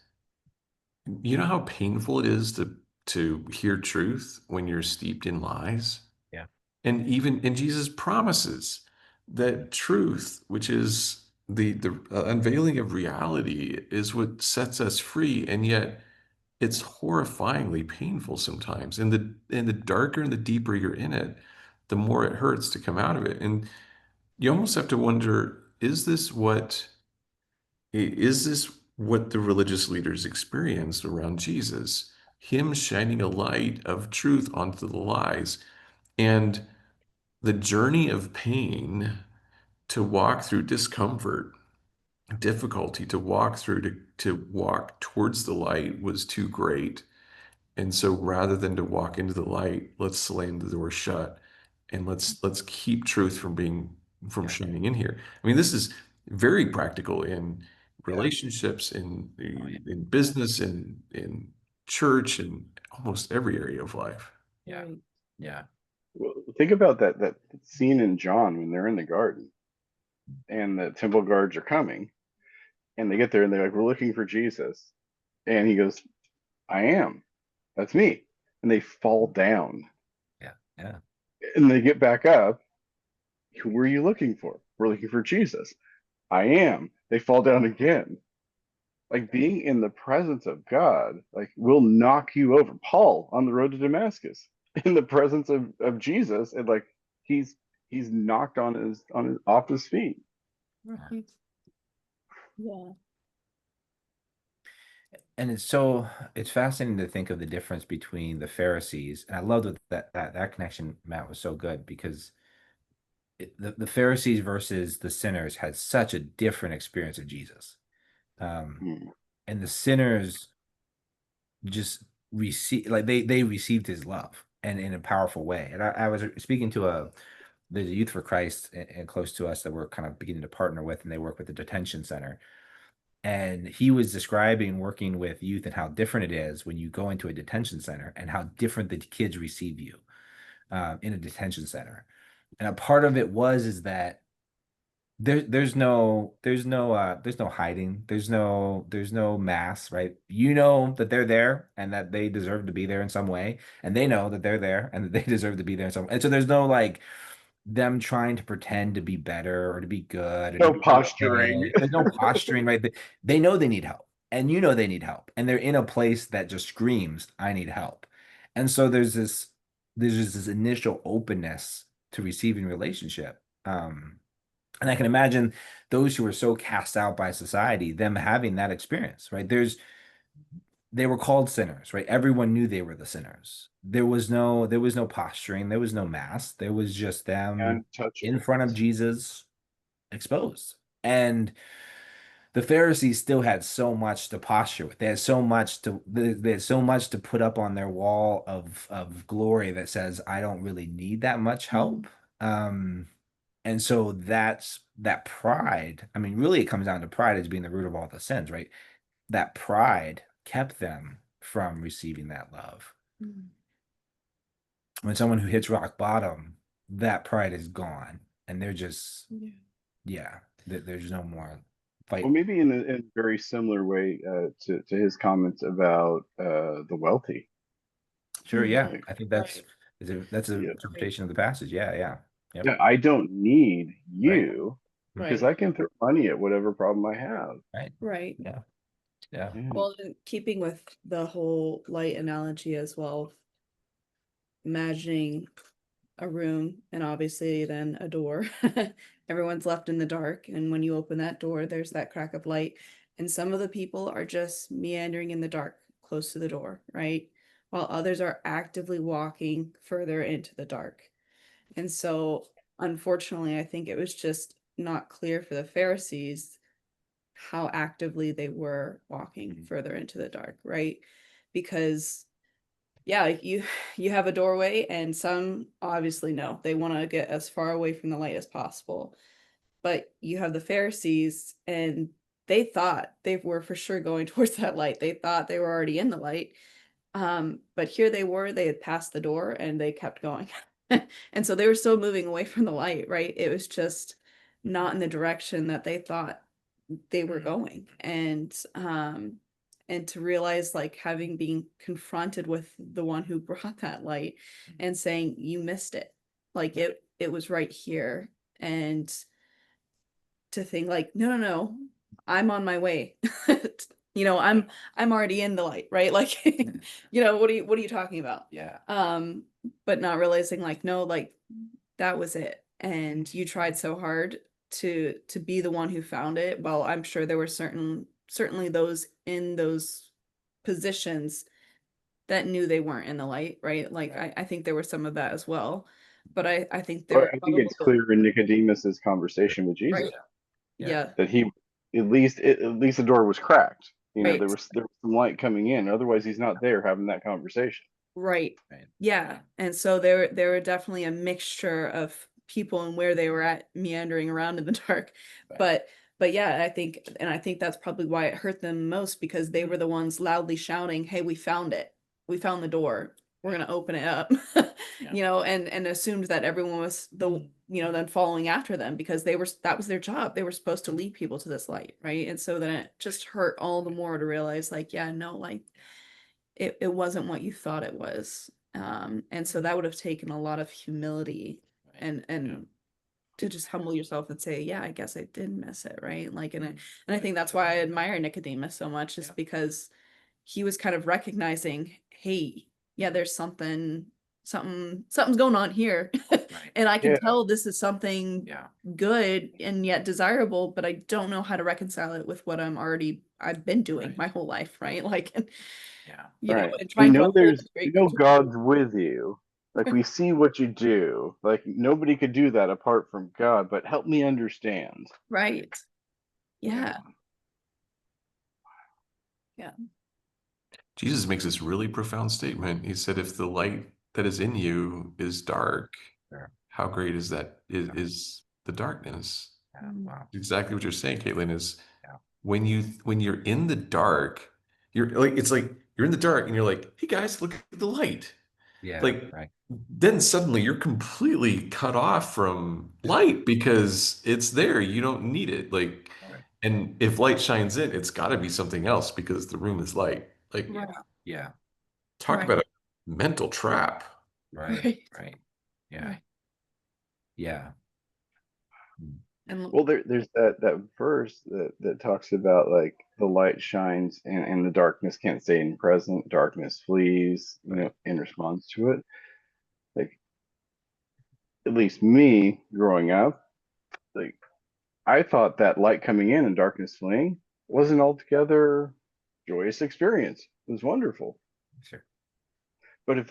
you know how painful it is to hear truth when you're steeped in lies? Yeah. And even in Jesus promises that truth, which is the unveiling of reality, is what sets us free. And yet it's horrifyingly painful sometimes. And the darker and the deeper you're in it, the more it hurts to come out of it. And you almost have to wonder, is this what Is this what the religious leaders experienced around Jesus? Him shining a light of truth onto the lies. And the journey of pain to walk through discomfort, difficulty to walk through, to walk towards the light was too great. And so rather than to walk into the light, let's slam the door shut and let's keep truth from Yeah. shining in here. I mean, this is very practical in Yeah. relationships, Oh, yeah. in business, in church, and almost every area of life. Yeah. Right. Yeah. Well, think about that scene in John when they're in the garden and the temple guards are coming, and they get there and they're like, "We're looking for Jesus," and he goes, "I am. That's me." And they fall down, Yeah. Yeah. and they get back up. "Who are you looking for?" "We're looking for Jesus." "I am." They fall down again. Like being in the presence of God, like will knock you over. Paul on the road to Damascus, in the presence of Jesus, and like he's he's knocked on his off his feet. Right. Yeah. And it's fascinating to think of the difference between the Pharisees, and I love that connection, Matt, was so good because the Pharisees versus the sinners had such a different experience of Jesus. Hmm. And the sinners just they received his love and in a powerful way. And I was speaking to there's a Youth for Christ and close to us that we're kind of beginning to partner with, and they work with the detention center. And he was describing working with youth and how different it is when you go into a detention center and how different the kids receive you in a detention center. And a part of it is that there's no hiding, there's no mask, right? You know that they're there and that they deserve to be there in some way, and they know that they're there and that they deserve to be there in some way. And so there's no like them trying to pretend to be better or to be good or to No be posturing. okay. There's no posturing, right? They know they need help, and you know they need help, and they're in a place that just screams, "I need help." And so there's just this initial openness to receiving relationship. And I can imagine those who are so cast out by society, them having that experience, right? They were called sinners, right? Everyone knew they were the sinners. There was no posturing, there was no mask. There was just them And touch in front of Jesus exposed. And the Pharisees still had so much to posture with. They had so much to put up on their wall of glory that says, I don't really need that much help. And so that's that pride. I mean, really, it comes down to pride as being the root of all the sins, right? That pride kept them from receiving that love. Mhm. When someone who hits rock bottom, that pride is gone, and they're just, Yeah. yeah, there's no more Well, fight. maybe in a very similar way to his comments about the wealthy. Sure, yeah, Like, I think Right. that's an yeah, interpretation of the passage. Yeah, yeah, yep, yeah, I don't need right, you because Right. I can throw money at whatever problem I have. right, Right. yeah, yeah, Yeah. Well, in keeping with the whole light analogy as well, imagining a room and obviously then a door. Everyone's left in the dark, and when you open that door, there's that crack of light. And some of the people are just meandering in the dark close to the door, right? While others are actively walking further into the dark. And so, unfortunately, I think it was just not clear for the Pharisees how actively they were walking further into the dark, right? Because yeah, like you have a doorway, and some obviously no, they want to get as far away from the light as possible. But you have the Pharisees, and they thought they were for sure going towards that light. They thought they were already in the light. But here they were, they had passed the door and they kept going. And so they were still moving away from the light, right? It was just not in the direction that they thought they were going. And to realize, like, having been confronted with the one who brought that light and saying you missed it, like it was right here. And to think like, no, I'm on my way. I'm already in the light, right? Like, what are you talking about? yeah, But not realizing, like, no, like that was it, and you tried so hard to be the one who found it. Well, I'm sure there were certainly those in those positions that knew they weren't in the light, right? Like I think there was some of that as well. But I think there But were I think probably it's clear in Nicodemus's conversation with Jesus right. Yeah. Yeah. that he at least the door was cracked. You know, Right. there was some light coming in. Otherwise, he's not there having that conversation. Right. Right. Yeah. And so there were definitely a mixture of people and where they were at meandering around in the dark. Right. But yeah, I think that's probably why it hurt them most, because they were the ones loudly shouting, "Hey, we found it. We found the door. We're gonna open it up." Yeah. You know, and assumed that everyone was then following after them, because that was their job. They were supposed to lead people to this light, right? And so then it just hurt all the more to realize, like, yeah, no, like it wasn't what you thought it was. And so that would have taken a lot of humility and to just humble yourself and say, yeah, I guess I did miss it, right? Like, and I think that's why I admire Nicodemus so much, is because he was kind of recognizing, hey, yeah, there's something's going on here. Right. And I can Yeah. tell this is something Yeah. good and yet desirable, but I don't know how to reconcile it with what I've been doing Right. my whole life, right? Like, and, Yeah. you know, Right. and We trying to know uphold this we great know picture. God's with you. Like we see what you do. Like nobody could do that apart from God, but help me understand. Right. Yeah. Yeah. Jesus makes this really profound statement. He said, if the light that is in you is dark, Sure. how great is is the darkness? Yeah. Wow. Exactly what you're saying, Kaitlin, is Yeah. when you're in the dark, it's like you're in the dark and you're like, hey guys, look at the light. Yeah. Like Right. then suddenly you're completely cut off from light because it's there. You don't need it. Like, Right. and if light shines in, it's got to be something else because the room is light. Like, Yeah. Yeah. talk Right. about a mental trap. Right. Right. Right. Yeah. Right. Yeah. And Well, there's that verse that talks about like the light shines and the darkness can't stay in present. Darkness flees, Right. in response to it. Like at least me growing up, like I thought that light coming in and darkness fleeing wasn't altogether joyous experience. It was wonderful. Sure. But if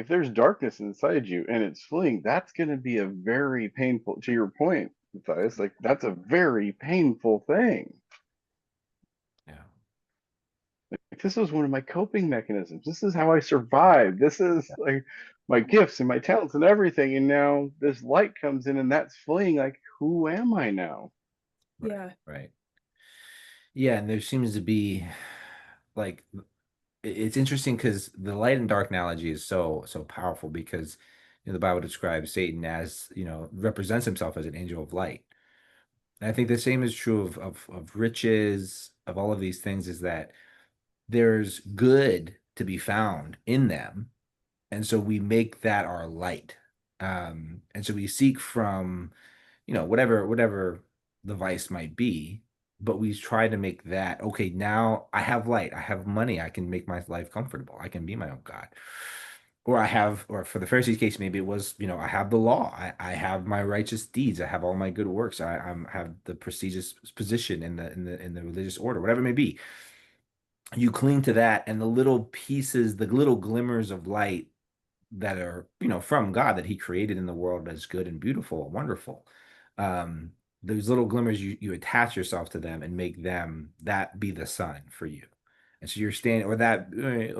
there's darkness inside you and it's fleeing, that's going to be a very painful, to your point, Matthias, like that's a very painful thing. Yeah. Like, this was one of my coping mechanisms. This is how I survived. This is like my gifts and my talents and everything. And now this light comes in and that's fleeing. Like, who am I now? Right. yeah. Right. Yeah. And there seems to be like it's interesting because the light and dark analogy is so powerful because the Bible describes Satan as represents himself as an angel of light. And I think the same is true of riches, of all of these things, is that there's good to be found in them, and so we make that our light. And so we seek from whatever the vice might be, but we try to make that, okay, now I have light, I have money, I can make my life comfortable, I can be my own God. Or for the Pharisees case, maybe it was, I have the law, I have my righteous deeds, I have all my good works, have the prestigious position in the religious order, whatever it may be. You cling to that, and the little pieces, the little glimmers of light that are from God, that he created in the world as good and beautiful and wonderful, um those little glimmers, you attach yourself to them and make them that be the sun for you. And so you're standing, or that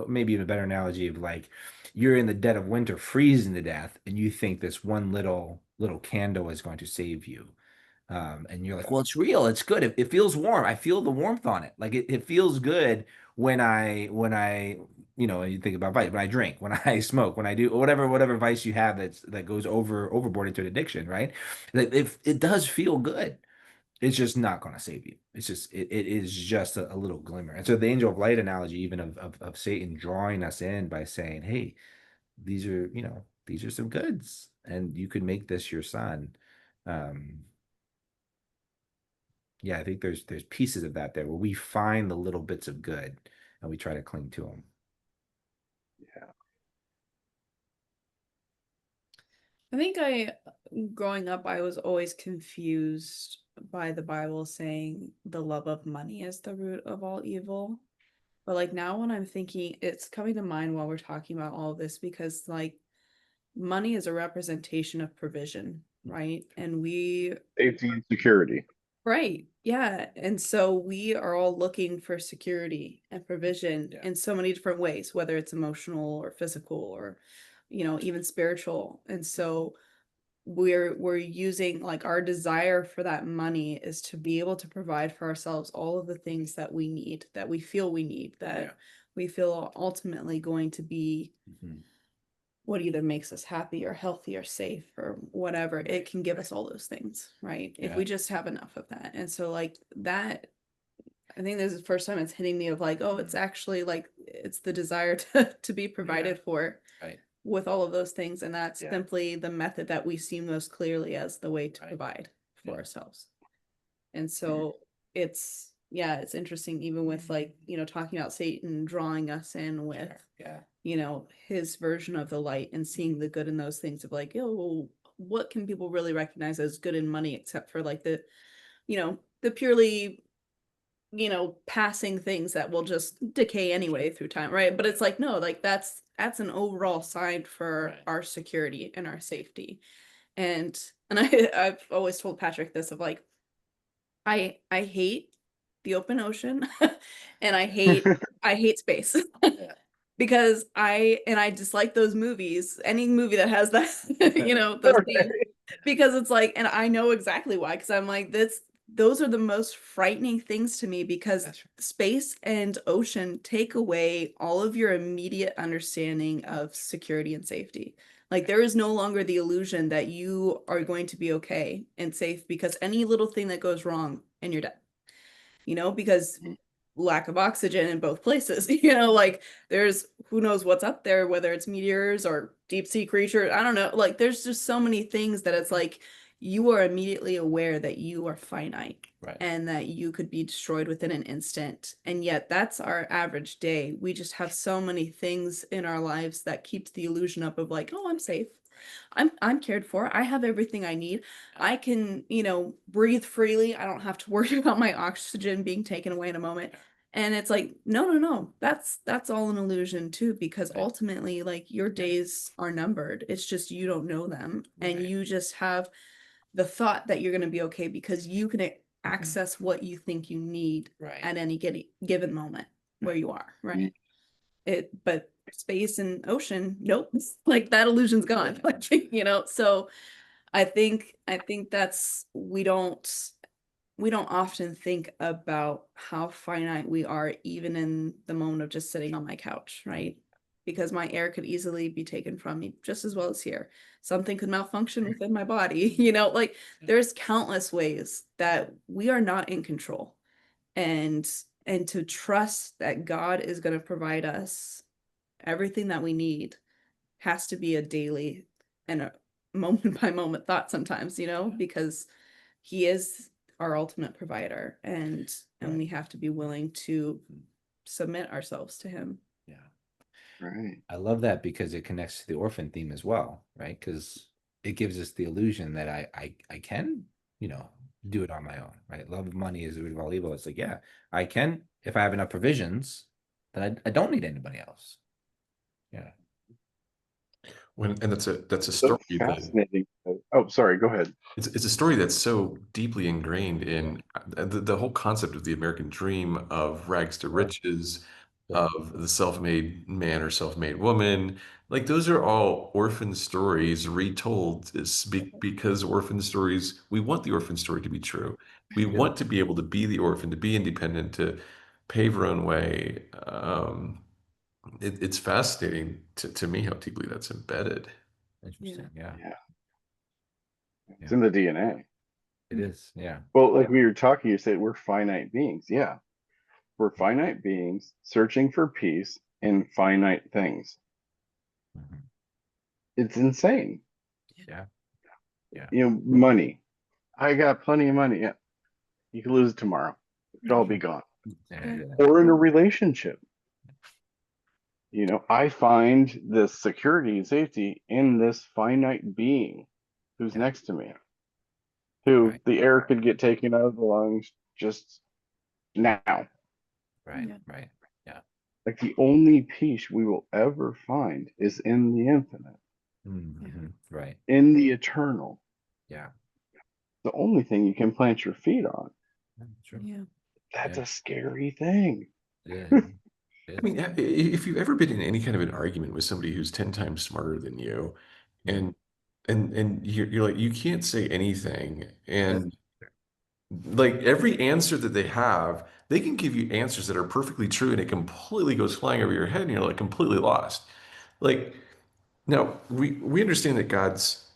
maybe a better analogy of like you're in the dead of winter freezing to death and you think this one little candle is going to save you. And you're like, well, it's real, it's good, it feels warm, I feel the warmth on it, like it feels good when I you think about vice, when I drink, when I smoke, when I do whatever vice you have that goes overboard into an addiction, right? That if it does feel good, it's just not going to save you. It is just a little glimmer. And so the angel of light analogy, even of Satan drawing us in by saying, hey, these are some goods, and you could make this your son. Yeah, I think there's pieces of that there where we find the little bits of good and we try to cling to them. Yeah. I think growing up, I was always confused by the Bible saying the love of money is the root of all evil. But like now when I'm thinking, it's coming to mind while we're talking about all of this, because like money is a representation of provision, right? And we, Safety and security. right, yeah. And so we are all looking for security and provision Yeah. in so many different ways, whether it's emotional or physical or, you know, even spiritual. And so we're using like our desire for that money is to be able to provide for ourselves all of the things that we need, that we feel we need, that Yeah. we feel ultimately going to be Mhm. what either makes us happy or healthy or safe or whatever. It can give us all those things, right? If Yeah. we just have enough of that. And so like that, I think this is the first time it's hitting me of like, oh, it's actually like it's the desire to be provided for Right. with all of those things, and that's Yeah. simply the method that we see most clearly as the way to Right. provide for Yeah. ourselves. And so it's, yeah, it's interesting even with like, you know, talking about Satan drawing us in with, Sure. Yeah. you know, his version of the light and seeing the good in those things of like, oh, well, what can people really recognize as good in money except for like the, you know, the purely, you know, passing things that will just decay anyway through time, right? But it's like, no, like that's an overall sign for Right. our security and our safety. And I've always told Patrick this of like, I hate the open ocean and I hate space. Yeah. Because I dislike those movies, any movie that has that, you know, those themes, because it's like, and I know exactly why, because I'm like, those are the most frightening things to me, because That's right. space and ocean take away all of your immediate understanding of security and safety. Like there is no longer the illusion that you are going to be okay and safe, because any little thing that goes wrong and you're dead, you know, because lack of oxygen in both places, you know, like there's who knows what's up there, whether it's meteors or deep sea creatures, I don't know, like there's just so many things that it's like you are immediately aware that you are finite. Right. And that you could be destroyed within an instant, and yet that's our average day. We just have so many things in our lives that keeps the illusion up of like, oh, I'm safe, I'm cared for, I have everything I need, I can, you know, breathe freely, I don't have to worry about my oxygen being taken away in a moment. And it's like, no, that's all an illusion too, because Right. ultimately like your days are numbered. It's just you don't know them, and Right. you just have the thought that you're going to be okay because you can access what you think you need Right. at any given moment where you are, right? But space and ocean, nope, like that illusion's gone. Like, you know, so I think that's we don't often think about how finite we are, even in the moment of just sitting on my couch, right? Because my air could easily be taken from me just as well as here. Something could malfunction within my body, you know, like there's countless ways that we are not in control. And to trust that God is going to provide us everything that we need has to be a daily and a moment by moment thought sometimes, you know, because he is our ultimate provider, and Right. we have to be willing to submit ourselves to him. Yeah. Right. I love that because it connects to the orphan theme as well, right? Because it gives us the illusion that I can, you know, do it on my own, right? Love of money is the root of all evil. It's like, yeah, I can, if I have enough provisions, then I don't need anybody else. Yeah. And that's a It's so story that fascinating. Oh, sorry. Go ahead. it's a story that's so deeply ingrained in the whole concept of the American dream of rags to riches, Sure. of the self-made man or self-made woman. Like those are all orphan stories retold because orphan stories, we want the orphan story to be true. We Yeah. want to be able to be the orphan, to be independent, to pave our own way. It's fascinating to me how deeply that's embedded. Interesting. Yeah. Yeah. It's Yeah. in the DNA. It is. Yeah. Well, like we were talking, you said we're finite beings. Yeah. We're finite beings searching for peace in finite things. Mhm. It's insane. Yeah. Yeah. You know, money. I got plenty of money. Yeah. You can lose it tomorrow. It could all be gone. Yeah. Or in a relationship. You know, I find this security and safety in this finite being. who's Yeah. next to me, who Right. the air could get taken out of the lungs just now. Right. Yeah. Right. Yeah. Like the only peace we will ever find is in the infinite, Right. in the eternal. Yeah. The only thing you can plant your feet on. True. Yeah. That's Yeah. a scary thing. Yeah. I mean, if you've ever been in any kind of an argument with somebody who's 10 times smarter than you, and you're like, you can't say anything, and like every answer that they have, they can give you answers that are perfectly true, and it completely goes flying over your head, and you're like completely lost. Like, now we understand that God's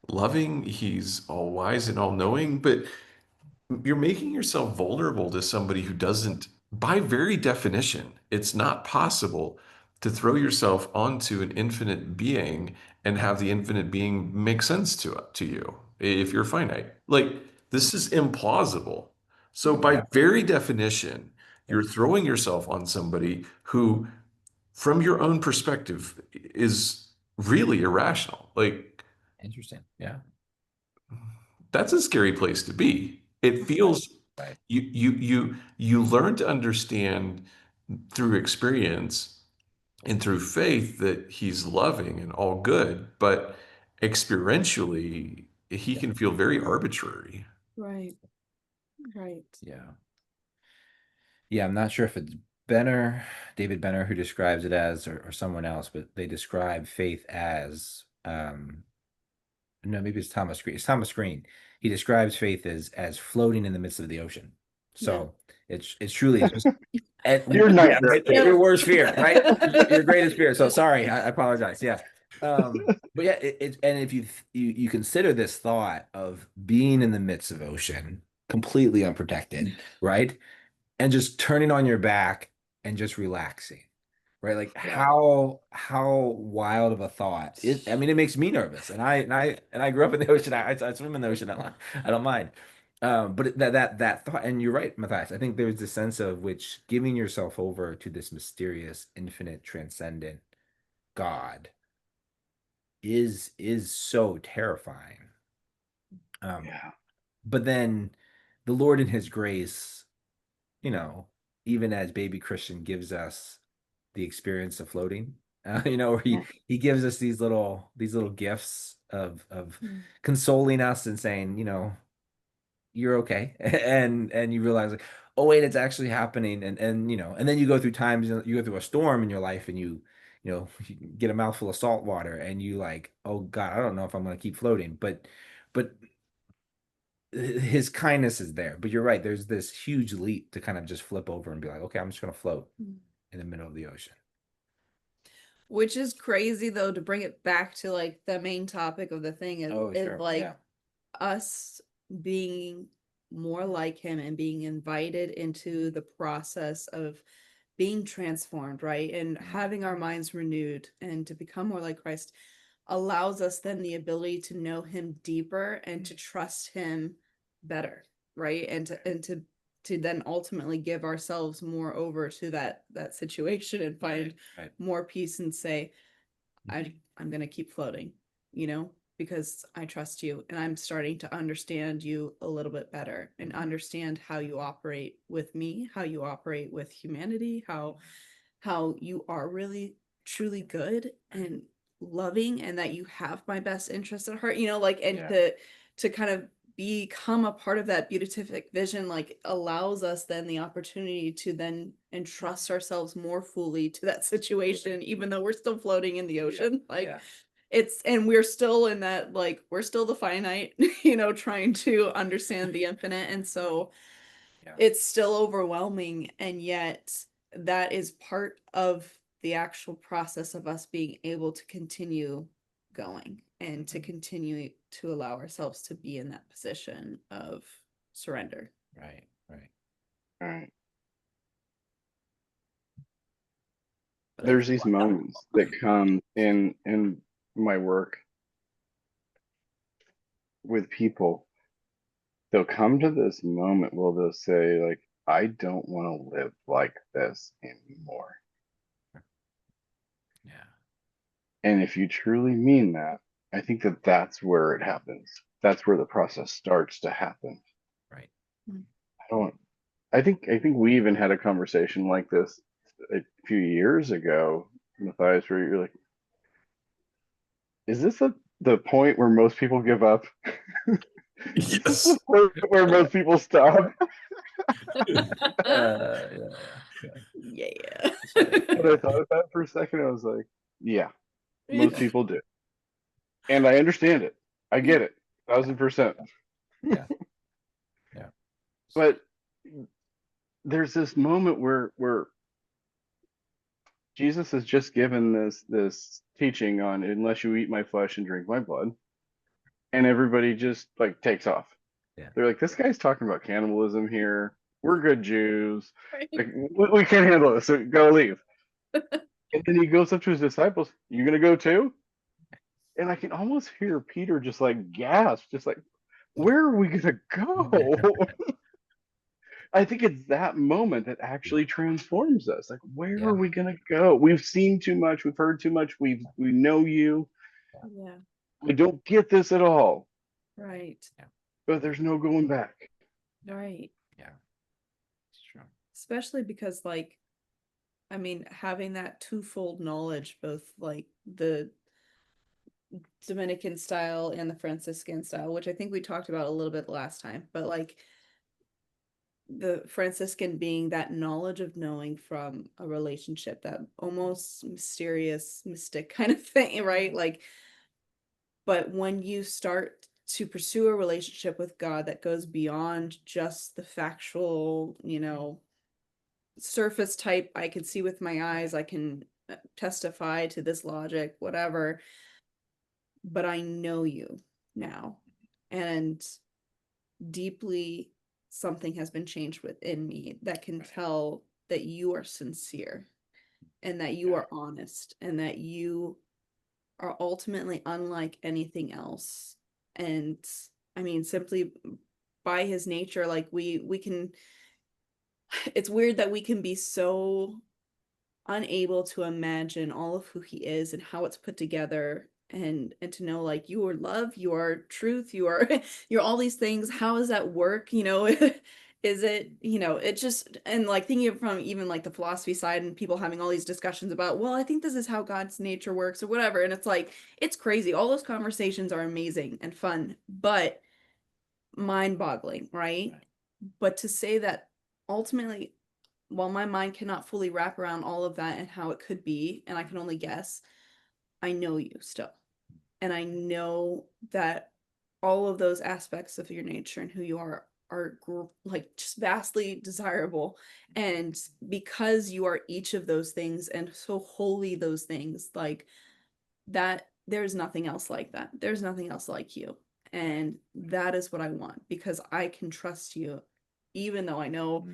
loving, He's all wise and all knowing, but you're making yourself vulnerable to somebody who doesn't, by very definition, it's not possible to throw yourself onto an infinite being and have the infinite being make sense to you if you're finite. Like, this is implausible. So, by Yeah. very definition, Yeah. you're throwing yourself on somebody who, from your own perspective, is really irrational. Like, Interesting. Yeah. that's a scary place to be. It feels Right. you learn to understand through experience and through faith that he's loving and all good, but experientially he Yeah. can feel very arbitrary. Right. Right. Yeah. Yeah. I'm not sure if it's Benner, David Benner, who describes it as, or someone else, but they describe faith as, no, maybe it's Thomas Green. It's Thomas Green. He describes faith as floating in the midst of the ocean. So it's truly just Your yeah, nightmare. right? Your worst fear, right? Your greatest fear. So sorry, I apologize. Yeah. But yeah, and if you consider this thought of being in the midst of ocean, completely unprotected, right? And just turning on your back and just relaxing, right? Like how wild of a thought. I mean, it makes me nervous. And I grew up in the ocean. I swim in the ocean. I don't mind. But that thought, and you're right, Matthias. I think there's this sense of which giving yourself over to this mysterious, infinite, transcendent God is so terrifying. Yeah. But then the Lord in His grace, you know, even as baby Christian gives us the experience of floating, where he gives us these little gifts of consoling us and saying, you're okay, and you realize like, oh wait, it's actually happening, and then you go through times, you go through a storm in your life, and you get a mouthful of salt water, and you like, oh God, I don't know if I'm going to keep floating, but his kindness is there. But you're right, there's this huge leap to kind of just flip over and be like, okay, I'm just going to float in the middle of the ocean. Which is crazy though, to bring it back to like the main topic of the thing is like us being more like him and being invited into the process of being transformed, right? And having our minds renewed and to become more like Christ allows us then the ability to know him deeper and to trust him better, right? And to then ultimately give ourselves more over to that situation and find more peace and say, I'm going to keep floating, because I trust you and I'm starting to understand you a little bit better and understand how you operate with me, how you operate with humanity, how you are really truly good and loving, and that you have my best interest at heart, and to kind of become a part of that beatific vision, like allows us then the opportunity to then entrust ourselves more fully to that situation, even though we're still floating in the ocean. And we're still in that, like, we're still the finite, trying to understand the infinite. And so it's still overwhelming. And yet that is part of the actual process of us being able to continue going and to continue to allow ourselves to be in that position of surrender. Right. All right. There's these moments that come in my work with people. They'll come to this moment where they'll say, like, I don't want to live like this anymore. Yeah. And if you truly mean that, I think that that's where it happens. That's where the process starts to happen. Right. I don't. I think we even had a conversation like this a few years ago, Matthias, where you're like, "Is this the point where most people give up? Is this Yes. the point where most people stop?" Yeah. Yeah. And I thought of that for a second. I was like, "Yeah, most people do," and I understand it. I get it, 1000%. Yeah. Yeah. But there's this moment where Jesus has just given this teaching on unless you eat my flesh and drink my blood, and everybody just like takes off. Yeah. They're like, this guy's talking about cannibalism here. We're good Jews. Right. Like we can't handle this. So go leave. And then he goes up to his disciples. You gonna go too? And I can almost hear Peter just like gasp, just like, where are we gonna go? I think it's that moment that actually transforms us. Like, where Yeah. are we gonna go? We've seen too much, we've heard too much, we know you. Yeah. We don't get this at all, Right. but there's no going back. Right. Yeah. It's true. Especially because, like, I mean, having that twofold knowledge, both like the Dominican style and the Franciscan style, which I think we talked about a little bit last time, but like the Franciscan being that knowledge of knowing from a relationship, that almost mysterious, mystic kind of thing, right? Like, but when you start to pursue a relationship with God that goes beyond just the factual, surface type, I can see with my eyes, I can testify to this logic, whatever, but I know you now. And deeply something has been changed within me that can tell that you are sincere and that you are honest and that you are ultimately unlike anything else. And I mean, simply by his nature, like we can, it's weird that we can be so unable to imagine all of who he is and how it's put together, and to know like you are love, you are truth, you are you're all these things. How does that work? Is it, it just, and like thinking of from even like the philosophy side and people having all these discussions about, well, I think this is how God's nature works or whatever, and it's like it's crazy. All those conversations are amazing and fun, but mind-boggling, right? But to say that ultimately, while my mind cannot fully wrap around all of that and how it could be, and I can only guess, I know you still. And I know that all of those aspects of your nature and who you are like just vastly desirable. And because you are each of those things and so wholly those things, like that, there's nothing else like that. There's nothing else like you. And that is what I want, because I can trust you, even though I know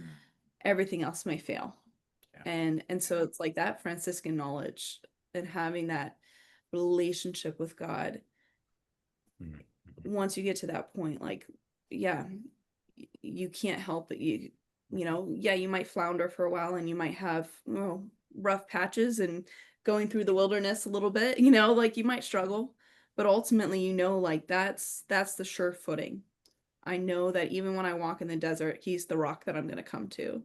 everything else may fail. And so it's like that Franciscan knowledge and having that relationship with God. Once you get to that point, like, yeah, you can't help it. You might flounder for a while and you might have rough patches and going through the wilderness a little bit, like you might struggle, but ultimately, like that's the sure footing. I know that even when I walk in the desert, he's the rock that I'm going to come to,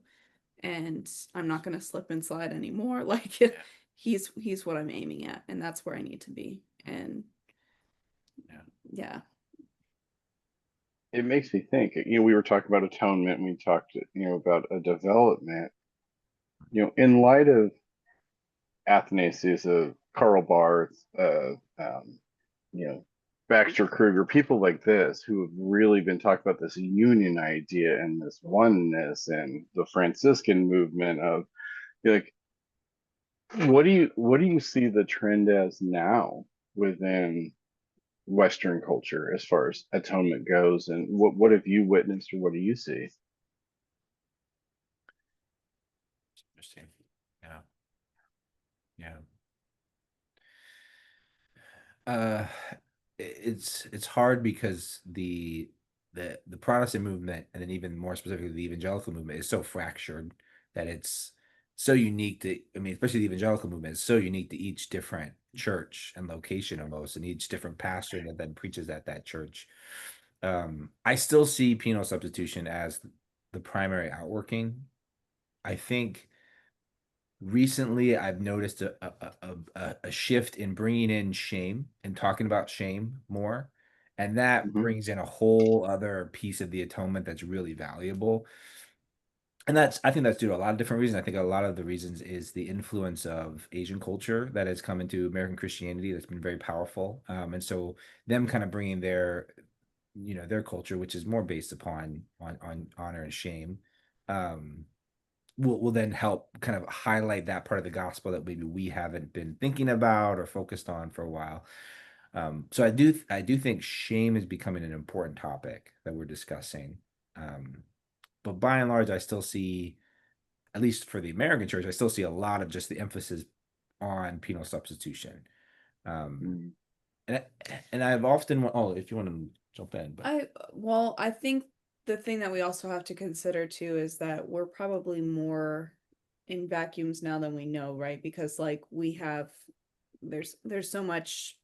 and I'm not going to slip and slide anymore. Like he's what I'm aiming at, and that's where I need to be. And yeah. It makes me think. We were talking about atonement. And we talked, about a development. In light of Athanasius, Karl Barth, Baxter Kruger, people like this who have really been talking about this union idea and this oneness and the Franciscan movement of, like, what do you see the trend as now within Western culture as far as atonement goes, and what have you witnessed or what do you see? Interesting. Yeah. Yeah. It's hard because the Protestant movement, and then even more specifically the evangelical movement, is so fractured that it's so unique to, I mean, especially the evangelical movement is so unique to each different church and location almost, and each different pastor that then preaches at that church. I still see penal substitution as the primary outworking. I think recently I've noticed a shift in bringing in shame and talking about shame more. And that Hmm. brings in a whole other piece of the atonement that's really valuable. And I think that's due to a lot of different reasons. I think a lot of the reasons is the influence of Asian culture that has come into American Christianity that's been very powerful. And so them kind of bringing their culture, which is more based upon on honor and shame, um, will then help kind of highlight that part of the gospel that maybe we haven't been thinking about or focused on for a while. So I do think shame is becoming an important topic that we're discussing. But by and large, I still see, at least for the American church, I still see a lot of just the emphasis on penal substitution. Um, Mm. and and I've often, oh, if you want to jump in, but I think the thing that we also have to consider too is that we're probably more in vacuums now than we know, right? Because like we have there's so much,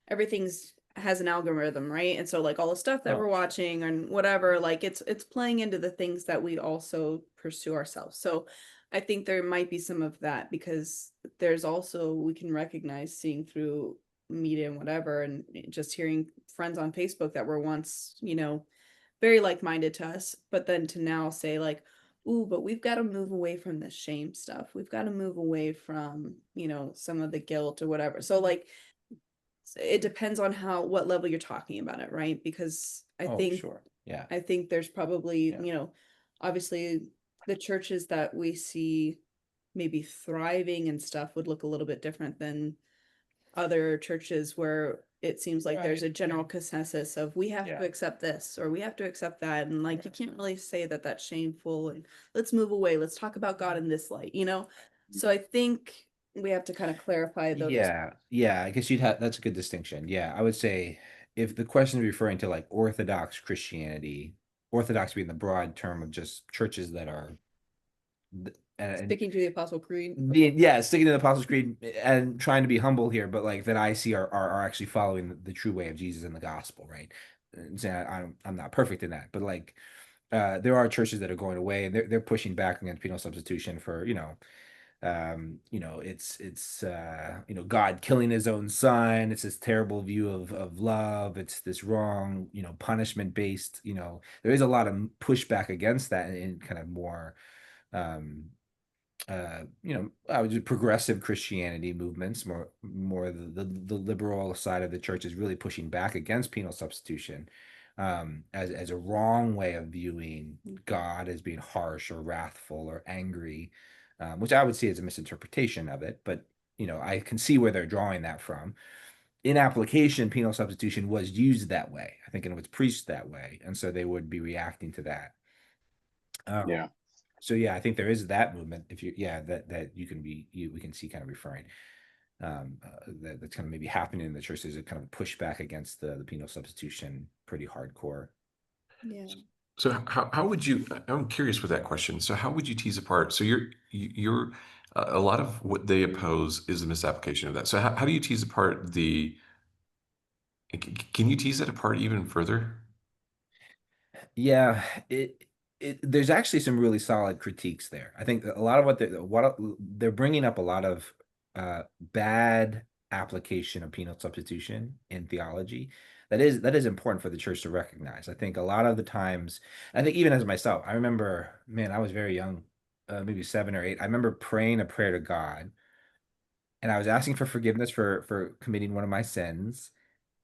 everything's has an algorithm, right? And so like all the stuff that we're watching and whatever, like it's playing into the things that we also pursue ourselves. So I think there might be some of that, because there's also, we can recognize seeing through media and whatever, and just hearing friends on Facebook that were once, very like-minded to us, but then to now say like, ooh, but we've got to move away from this shame stuff. We've got to move away from, some of the guilt or whatever. So like it depends on what level you're talking about it, right? Because sure, yeah, I think there's probably, Yeah. Obviously the churches that we see maybe thriving and stuff would look a little bit different than other churches where it seems like there's a general consensus of we have Yeah. to accept this or we have to accept that, and like you can't really say that that's shameful and let's move away, let's talk about God in this light, so I think we have to kind of clarify those. Yeah, I guess that's a good distinction. Yeah, I would say if the question is referring to like Orthodox Christianity, Orthodox being the broad term of just churches that are and Sticking to the Apostle Creed. sticking to the Apostles' Creed and trying to be humble here, but like that I see are actually following the true way of Jesus and the gospel, right? And saying I'm not perfect in that, but like there are churches that are going away and they're pushing back against penal substitution for it's God killing his own son. It's this terrible view of love. It's this wrong punishment based. There is a lot of pushback against that in kind of more um I would do progressive Christianity movements, more the liberal side of the church is really pushing back against penal substitution as a wrong way of viewing God as being harsh or wrathful or angry, which I would see as a misinterpretation of it. But I can see where they're drawing that from. In application, penal substitution was used that way, I think, and it was preached that way, and so they would be reacting to that. Yeah. So yeah, I think there is that movement. If you that you can we can see kind of referring that's kind of maybe happening in the church. There's a kind of pushback against the penal substitution, pretty hardcore. Yeah. So how would you, I'm curious with that question. So how would you tease apart? So you're a lot of what they oppose is a misapplication of that. So how do you tease apart can you tease that apart even further? Yeah, there's actually some really solid critiques there. I think a lot of what they're bringing up a lot of bad application of penal substitution in theology. That is important for the church to recognize. I think a lot of the times, I think even as myself, I remember, man, I was very young, maybe 7 or 8. I remember praying a prayer to God, and I was asking for forgiveness for committing one of my sins.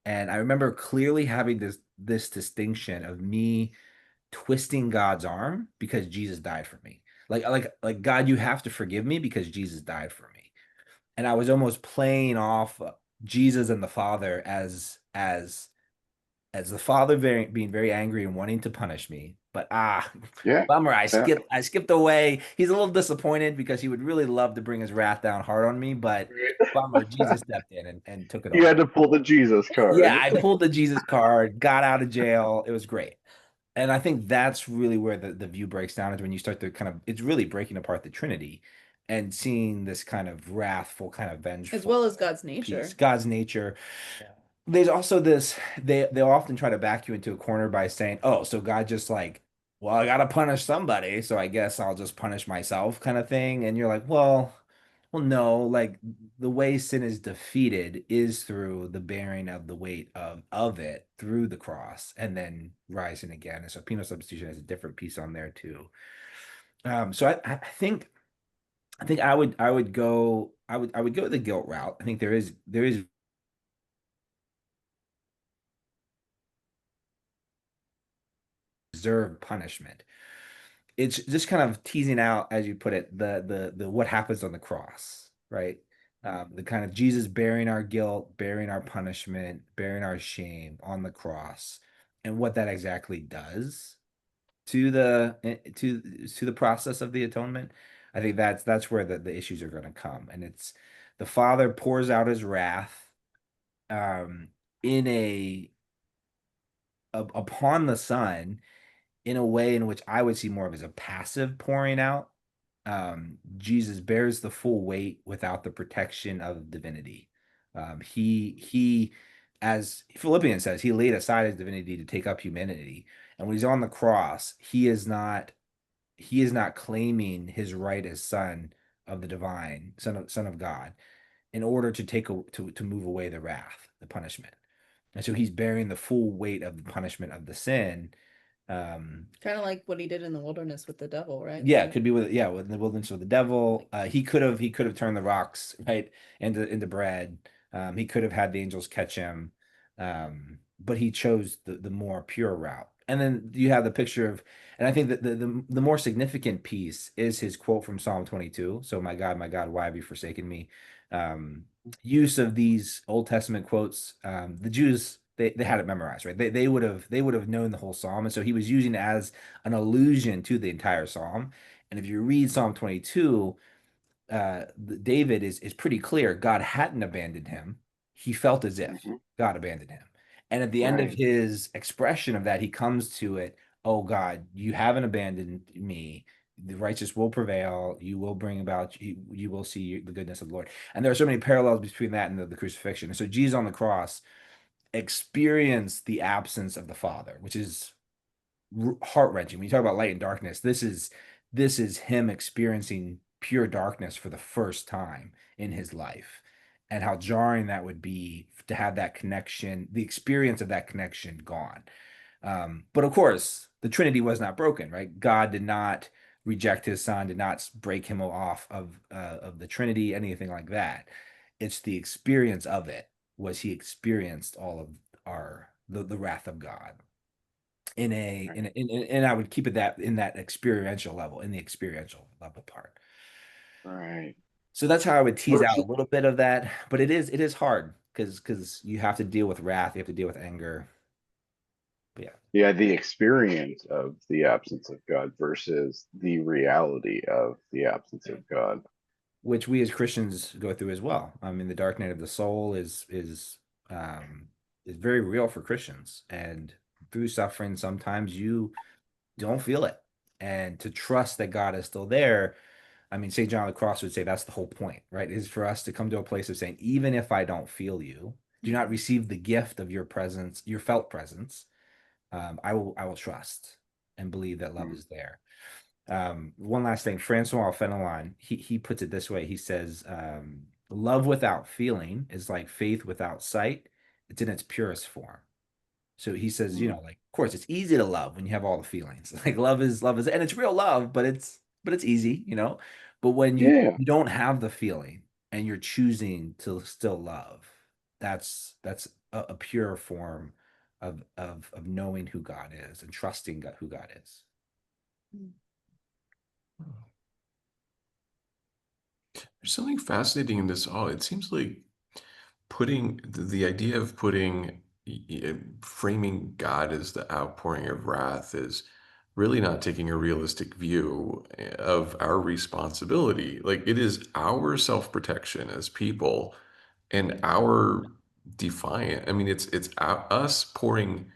And I remember clearly having this distinction of me twisting God's arm because Jesus died for me. Like God, you have to forgive me because Jesus died for me. And I was almost playing off Jesus and the Father as the Father being very angry and wanting to punish me. But Yeah. bummer, I Yeah. skipped away. He's a little disappointed because he would really love to bring his wrath down hard on me, but bummer, Jesus stepped in and took it You all. had to pull the Jesus Yeah, card. I pulled the Jesus card, got out of jail. It was great. And I think that's really where the view breaks down, is when you start to kind of, it's really breaking apart the Trinity. and seeing this kind of wrathful, kind of vengeful, as well as God's piece, nature. God's nature. There's also this, they'll often try to back you into a corner by saying, oh, so God just like, well, I gotta punish somebody, so I guess I'll just punish myself, kind of thing. And you're like, well, no, like the way sin is defeated is through the bearing of the weight of it through the cross and then rising again. And so penal substitution has a different piece on there too. So I think I would go the guilt route. I think there is deserved punishment. It's just kind of teasing out, as you put it, the what happens on the cross, right? The kind of Jesus bearing our guilt, bearing our punishment, bearing our shame on the cross, and what that exactly does to the process of the atonement. I think that's where the issues are going to come, and it's the Father pours out his wrath in upon the Son in a way in which I would see more of as a passive pouring out. Jesus bears the full weight without the protection of divinity. He, as Philippians says, he laid aside his divinity to take up humanity. And when he's on the cross, he is not claiming his right as son of the divine, son of God, in order to to move away the wrath, the punishment. And so he's bearing the full weight of the punishment of the sin. Kind of like what he did in the wilderness with the devil, right? Yeah, it Like, could be with the wilderness with the devil. He could have turned the rocks right into bread. He could have had the angels catch him, but he chose the more pure route. And then you have the picture of, and I think that the more significant piece is his quote from Psalm 22. So my God, why have you forsaken me? Um, Use of these Old Testament quotes. The Jews, they had it memorized, right? They would have known the whole psalm, and so he was using it as an allusion to the entire psalm. And if you read Psalm 22, David is pretty clear. God hadn't abandoned him. He felt as if Mhm. God abandoned him. And at the end of Right. his expression of that, he comes to it, oh God, you haven't abandoned me. The righteous will prevail. You will bring about, you will see the goodness of the Lord. And there are so many parallels between that and the crucifixion. And so Jesus on the cross experienced the absence of the Father, which is heart-wrenching. When you talk about light and darkness, this is him experiencing pure darkness for the first time in his life, and how jarring that would be to have that connection, the experience of that connection gone. But of course, the Trinity was not broken, right? God did not reject his son, did not break him off of the Trinity, anything like that. It's the experience of it. Was he experienced all of the wrath of God Right. and I would keep it that in that experiential level, in the experiential level part. Right. So that's how I would tease out a Versus, little bit of that, but it is hard because you have to deal with wrath, you have to deal with anger. But yeah, yeah, the experience of the absence of God versus the reality of the absence of God. which we as Christians go through as well. I mean, the dark night of the soul is very real for Christians, and through suffering, sometimes you don't feel it, and to trust that God is still there. I mean, St. John of the Cross would say that's the whole point, right? Is for us to come to a place of saying, even if I don't feel you, do not receive the gift of your presence, your felt presence. I will trust and believe that love Mm. is there. One last thing, Francois Fenelon, he puts it this way. He says, love without feeling is like faith without sight. It's in its purest form. So he says, Mm. like, of course, it's easy to love when you have all the feelings. Like love is, and it's real love, but it's easy. But when you Yeah. you don't have the feeling and you're choosing to still love, that's a pure form of knowing who God is and trusting God, who God is. There's something fascinating in this all. It seems like putting the idea of framing God as the outpouring of wrath is really not taking a realistic view of our responsibility. Like it is our self-protection as people and our defiant. I mean, it's us pouring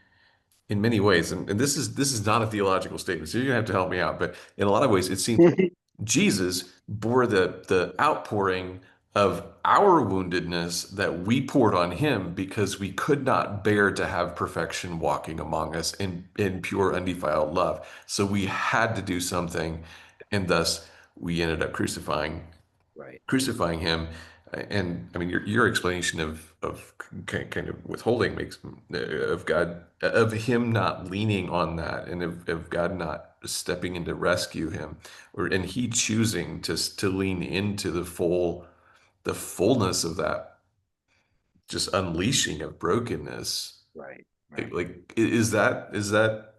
in many ways, and this is not a theological statement, so you're gonna have to help me out. But in a lot of ways, it seems Jesus bore the outpouring of our woundedness that we poured on him because we could not bear to have perfection walking among us in pure, undefiled love. So we had to do something, and thus we ended up Right. crucifying him. And I mean, your explanation of kind of withholding makes of God, of him not leaning on that, and of God not stepping in to rescue him, and he choosing to lean into the fullness of that just unleashing of brokenness. Right. Is that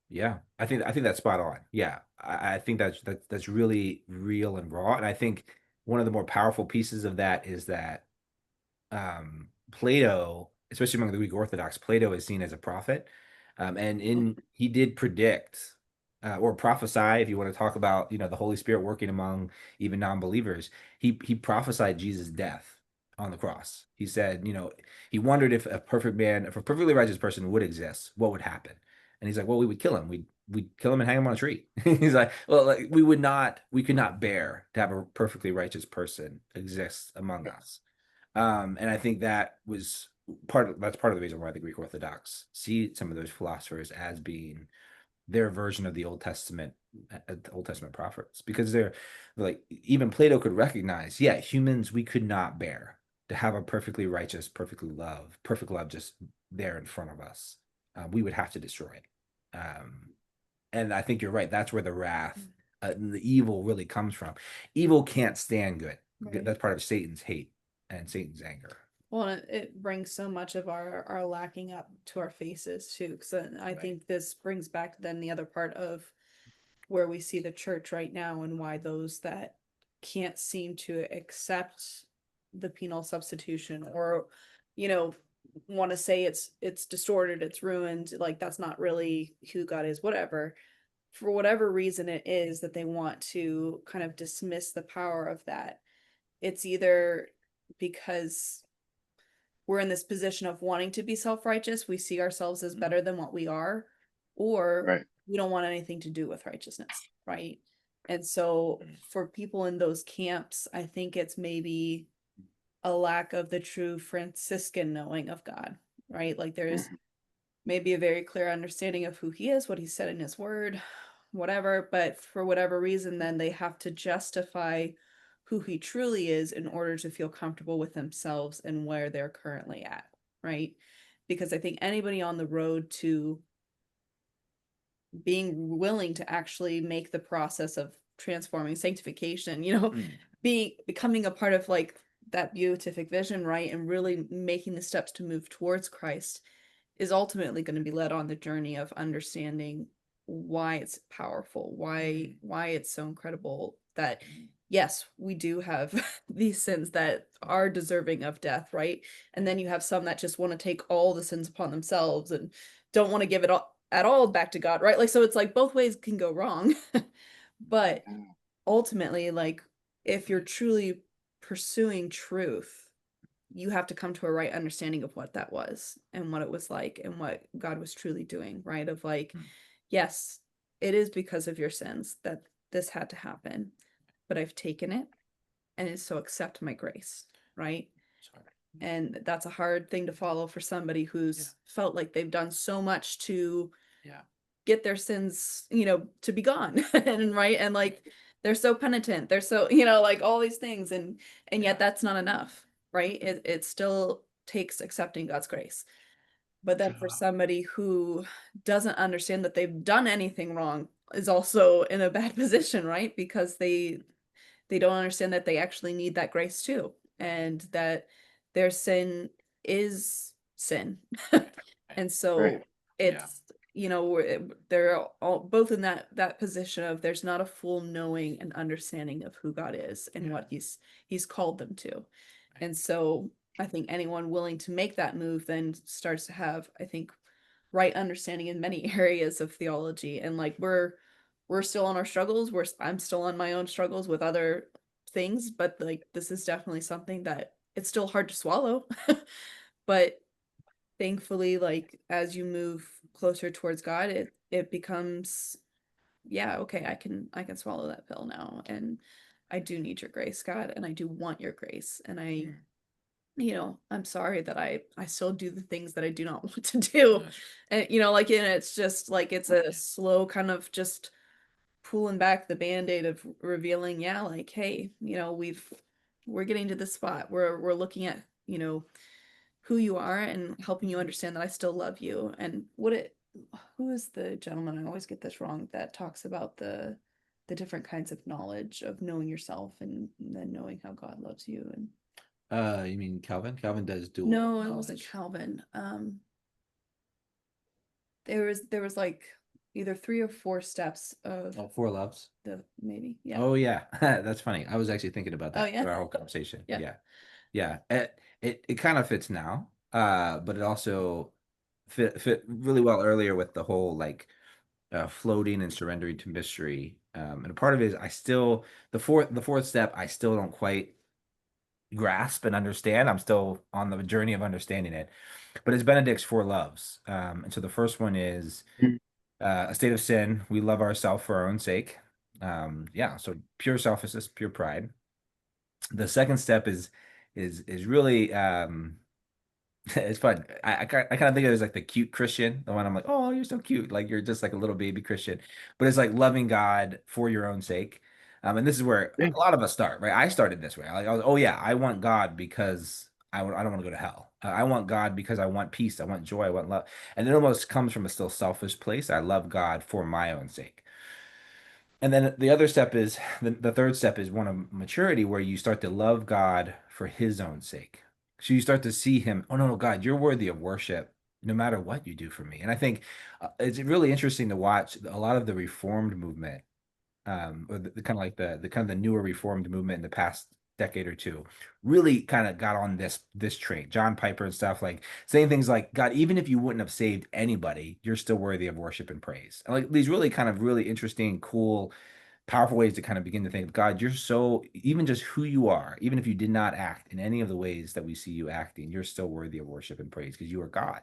Yeah, I think that's spot on. Yeah, I think that's really real and raw. And I think one of the more powerful pieces of that is that Plato, especially among the Greek Orthodox, Plato is seen as a prophet, and in he did predict or prophesy, if you want to talk about the Holy Spirit working among even non-believers. He prophesied Jesus' death on the cross. He said, he wondered if a perfectly righteous person would exist, what would happen? And he's like, well, we would kill him. We'd kill him and hang him on a tree. He's like, well, like, we could not bear to have a perfectly righteous person exist among us. And I think that's part of the reason why the Greek Orthodox see some of those philosophers as being their version of the Old Testament prophets, because they're like, even Plato could recognize, yeah, humans, we could not bear to have a perfect love just there in front of us. We would have to destroy it. And I think you're right. That's where the wrath, and the evil really comes from. Evil can't stand good. Right. That's part of Satan's hate and Satan's anger. Well, it brings so much of our lacking up to our faces too. Because I think this brings back then the other part of where we see the church right now, and why those that can't seem to accept the penal substitution, or want to say it's distorted, it's ruined, like that's not really who God is, whatever. For whatever reason it is that they want to kind of dismiss the power of that. It's either because we're in this position of wanting to be self-righteous, we see ourselves as better than what we are, or Right. we don't want anything to do with righteousness, right? And so for people in those camps, I think it's maybe a lack of the true Franciscan knowing of God, right? Like there's maybe a very clear understanding of who he is, what he said in his word, whatever, but for whatever reason, then they have to justify who he truly is in order to feel comfortable with themselves and where they're currently at, right? Because I think anybody on the road to being willing to actually make the process of transforming sanctification, becoming a part of like that beatific vision, right? And really making the steps to move towards Christ is ultimately going to be led on the journey of understanding why it's powerful, why it's so incredible that yes, we do have these sins that are deserving of death, right? And then you have some that just want to take all the sins upon themselves and don't want to give it all at all back to God, right? Like, so it's like both ways can go wrong. But ultimately, like, if you're truly pursuing truth, you have to come to a right understanding of what that was and what it was like and what God was truly doing, right? Of like, yes, it is because of your sins that this had to happen, but I've taken it, and so accept my grace, right? And that's a hard thing to follow for somebody who's felt like they've done so much to get their sins, to be gone. And right. And like, they're so penitent. They're so, like all these things. And yet that's not enough, right? It still takes accepting God's grace. But then for somebody who doesn't understand that they've done anything wrong is also in a bad position, right? Because they don't understand that they actually need that grace too. And that their sin is sin. And so Right. it's, they're all both in that position of there's not a full knowing and understanding of who God is and what he's called them to. And so I think anyone willing to make that move then starts to have, I think, right understanding in many areas of theology. And like we're still on our struggles. I'm still on my own struggles with other things, but like this is definitely something that it's still hard to swallow. But thankfully, like as you move closer towards God, it becomes yeah, okay, I can swallow that pill now, and I do need your grace, God, and I do want your grace, and I'm sorry that I still do the things that I do not want to do. And like, and it's just like it's a slow kind of just pulling back the band-aid of revealing, yeah, like, hey, we're getting to this spot where we're looking at, who you are and helping you understand that I still love you. And who is the gentleman, I always get this wrong, that talks about the different kinds of knowledge of knowing yourself and then knowing how God loves you. And You mean Calvin? Calvin does dual no, it wasn't knowledge. Calvin. There was like either 3 or 4 steps of Oh, Four Loves. maybe, yeah. Oh yeah, that's funny. I was actually thinking about Oh, that yeah? through our whole conversation. Yeah. Yeah, yeah. It kind of fits now, but it also fit really well earlier with the whole like floating and surrendering to mystery. And a part of it is I still the fourth step I still don't quite grasp and understand. I'm still on the journey of understanding it, but it's Benedict's Four Loves. And so the first one is a state of sin. We love ourselves for our own sake. Yeah, so pure selfishness, pure pride. The second step is really it's fun. I kind of think of it as like the cute Christian, the one I'm like, oh, you're so cute, like you're just like a little baby Christian, but it's like loving God for your own sake. And this is where Yeah. a lot of us start, right? I started this way. I was, oh yeah, I want God because I don't want to go to hell. I want God because I want peace, I want joy, I want love, and it almost comes from a still selfish place. I love God for my own sake. And then the other step is the third step is one of maturity where you start to love God for his own sake. So you start to see him, oh no, God, you're worthy of worship no matter what you do for me. And I think it's really interesting to watch a lot of the reformed movement, or the kind of like the kind of the newer reformed movement in the past decade or two, really kind of got on this train. John Piper and stuff, like saying things like, God, even if you wouldn't have saved anybody, you're still worthy of worship and praise. And like these really kind of really interesting, cool, powerful ways to kind of begin to think, God, you're so, even just who you are, even if you did not act in any of the ways that we see you acting, you're still worthy of worship and praise because you are God.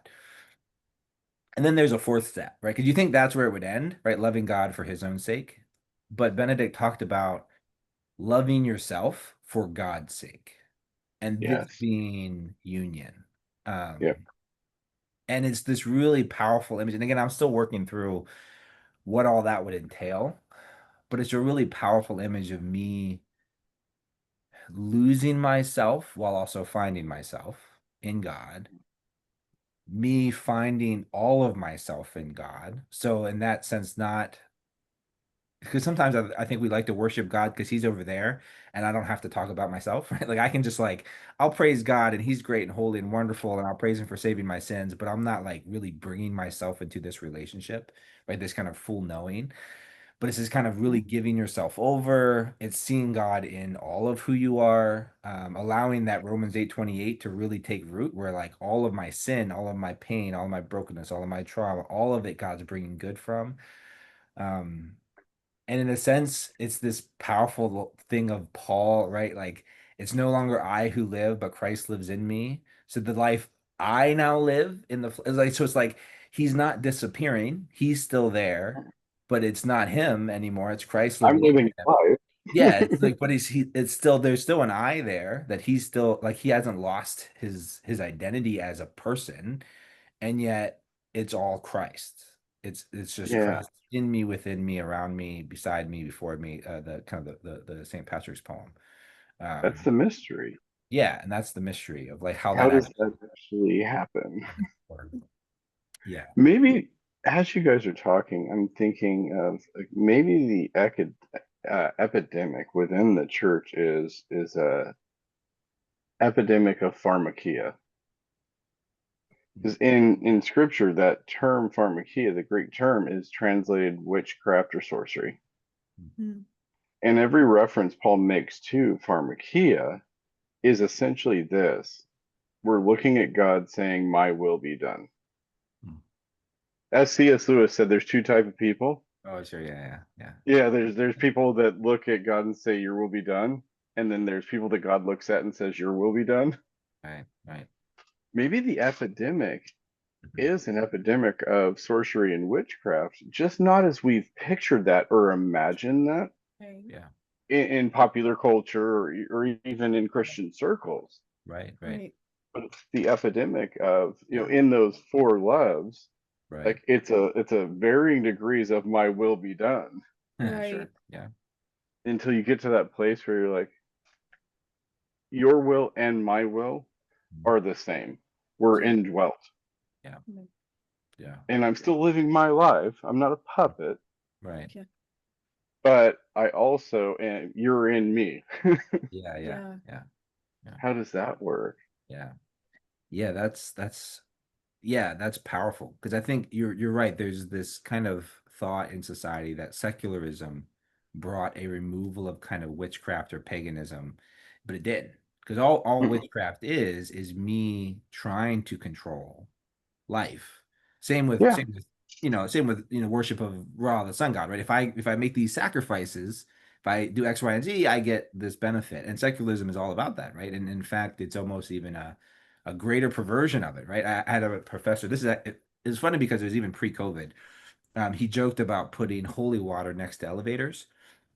And then there's a fourth step, right? Because you think that's where it would end, right? Loving God for his own sake. But Benedict talked about loving yourself for God's sake, and this Yes. being union. Yep. And it's this really powerful image. And again, I'm still working through what all that would entail, but it's a really powerful image of me losing myself while also finding myself in God, me finding all of myself in God. So, in that sense, not because sometimes I think we like to worship God because he's over there and I don't have to talk about myself, right? Like I can just like, I'll praise God and he's great and holy and wonderful and I'll praise him for saving my sins, but I'm not like really bringing myself into this relationship, right? This kind of full knowing, but it's just kind of really giving yourself over. It's seeing God in all of who you are, allowing that Romans 8:28 to really take root where like all of my sin, all of my pain, all of my brokenness, all of my trauma, all of it God's bringing good from. Um, and in a sense, it's this powerful thing of Paul, right? Like it's no longer I who live, but Christ lives in me. So the life I now live in it's like so it's like he's not disappearing, he's still there, but it's not him anymore. It's Christ I'm living in living him. life. Yeah, it's like, but it's still there's still an I there that he's still like he hasn't lost his identity as a person, and yet it's all Christ. It's just Yeah, Christ in me, within me, around me, beside me, before me. The kind of the St. Patrick's poem. that's the mystery. Yeah, and that's the mystery of like how How that does actually that actually happen? works. Yeah. Maybe as you guys are talking, I'm thinking of maybe the epidemic within the church is a epidemic of pharmakia. Because in scripture, that term pharmakia, the Greek term, is translated witchcraft or sorcery. Mm. And every reference Paul makes to pharmakia is essentially this: we're looking at God saying, "My will be done." Hmm. As C.S. Lewis said, there's two type of people. Oh, sure. Yeah. Yeah, there's people that look at God and say, "Your will be done," and then there's people that God looks at and says, "Your will be done." Right. Maybe the epidemic is an epidemic of sorcery and witchcraft, just not as we've pictured that or imagined that Right. Yeah. in popular culture or even in Christian circles. Right. Right. But it's the epidemic of, Yeah. in those four loves, Right. like it's a varying degrees of my will be done Yeah, sure. Right. Yeah. until you get to that place where you're like, your will and my will are the same. We're Yeah. indwelt. Yeah. Mm. Yeah. And I'm still living my life. I'm not a puppet, Right. Yeah. but I also am, you're in me. Yeah. Yeah. Yeah. Yeah. Yeah. How does that work? Yeah. Yeah. That's powerful, because I think you're right. There's this kind of thought in society that secularism brought a removal of kind of witchcraft or paganism, but it didn't. Because all Mm-mm. witchcraft is me trying to control life. Same with Yeah, same with worship of Ra, the sun god, right? If I make these sacrifices, if I do X, Y, and Z, I get this benefit. And secularism is all about that, right? And in fact, it's almost even a greater perversion of it, right? I had a professor. It's funny because it was even pre-COVID. He joked about putting holy water next to elevators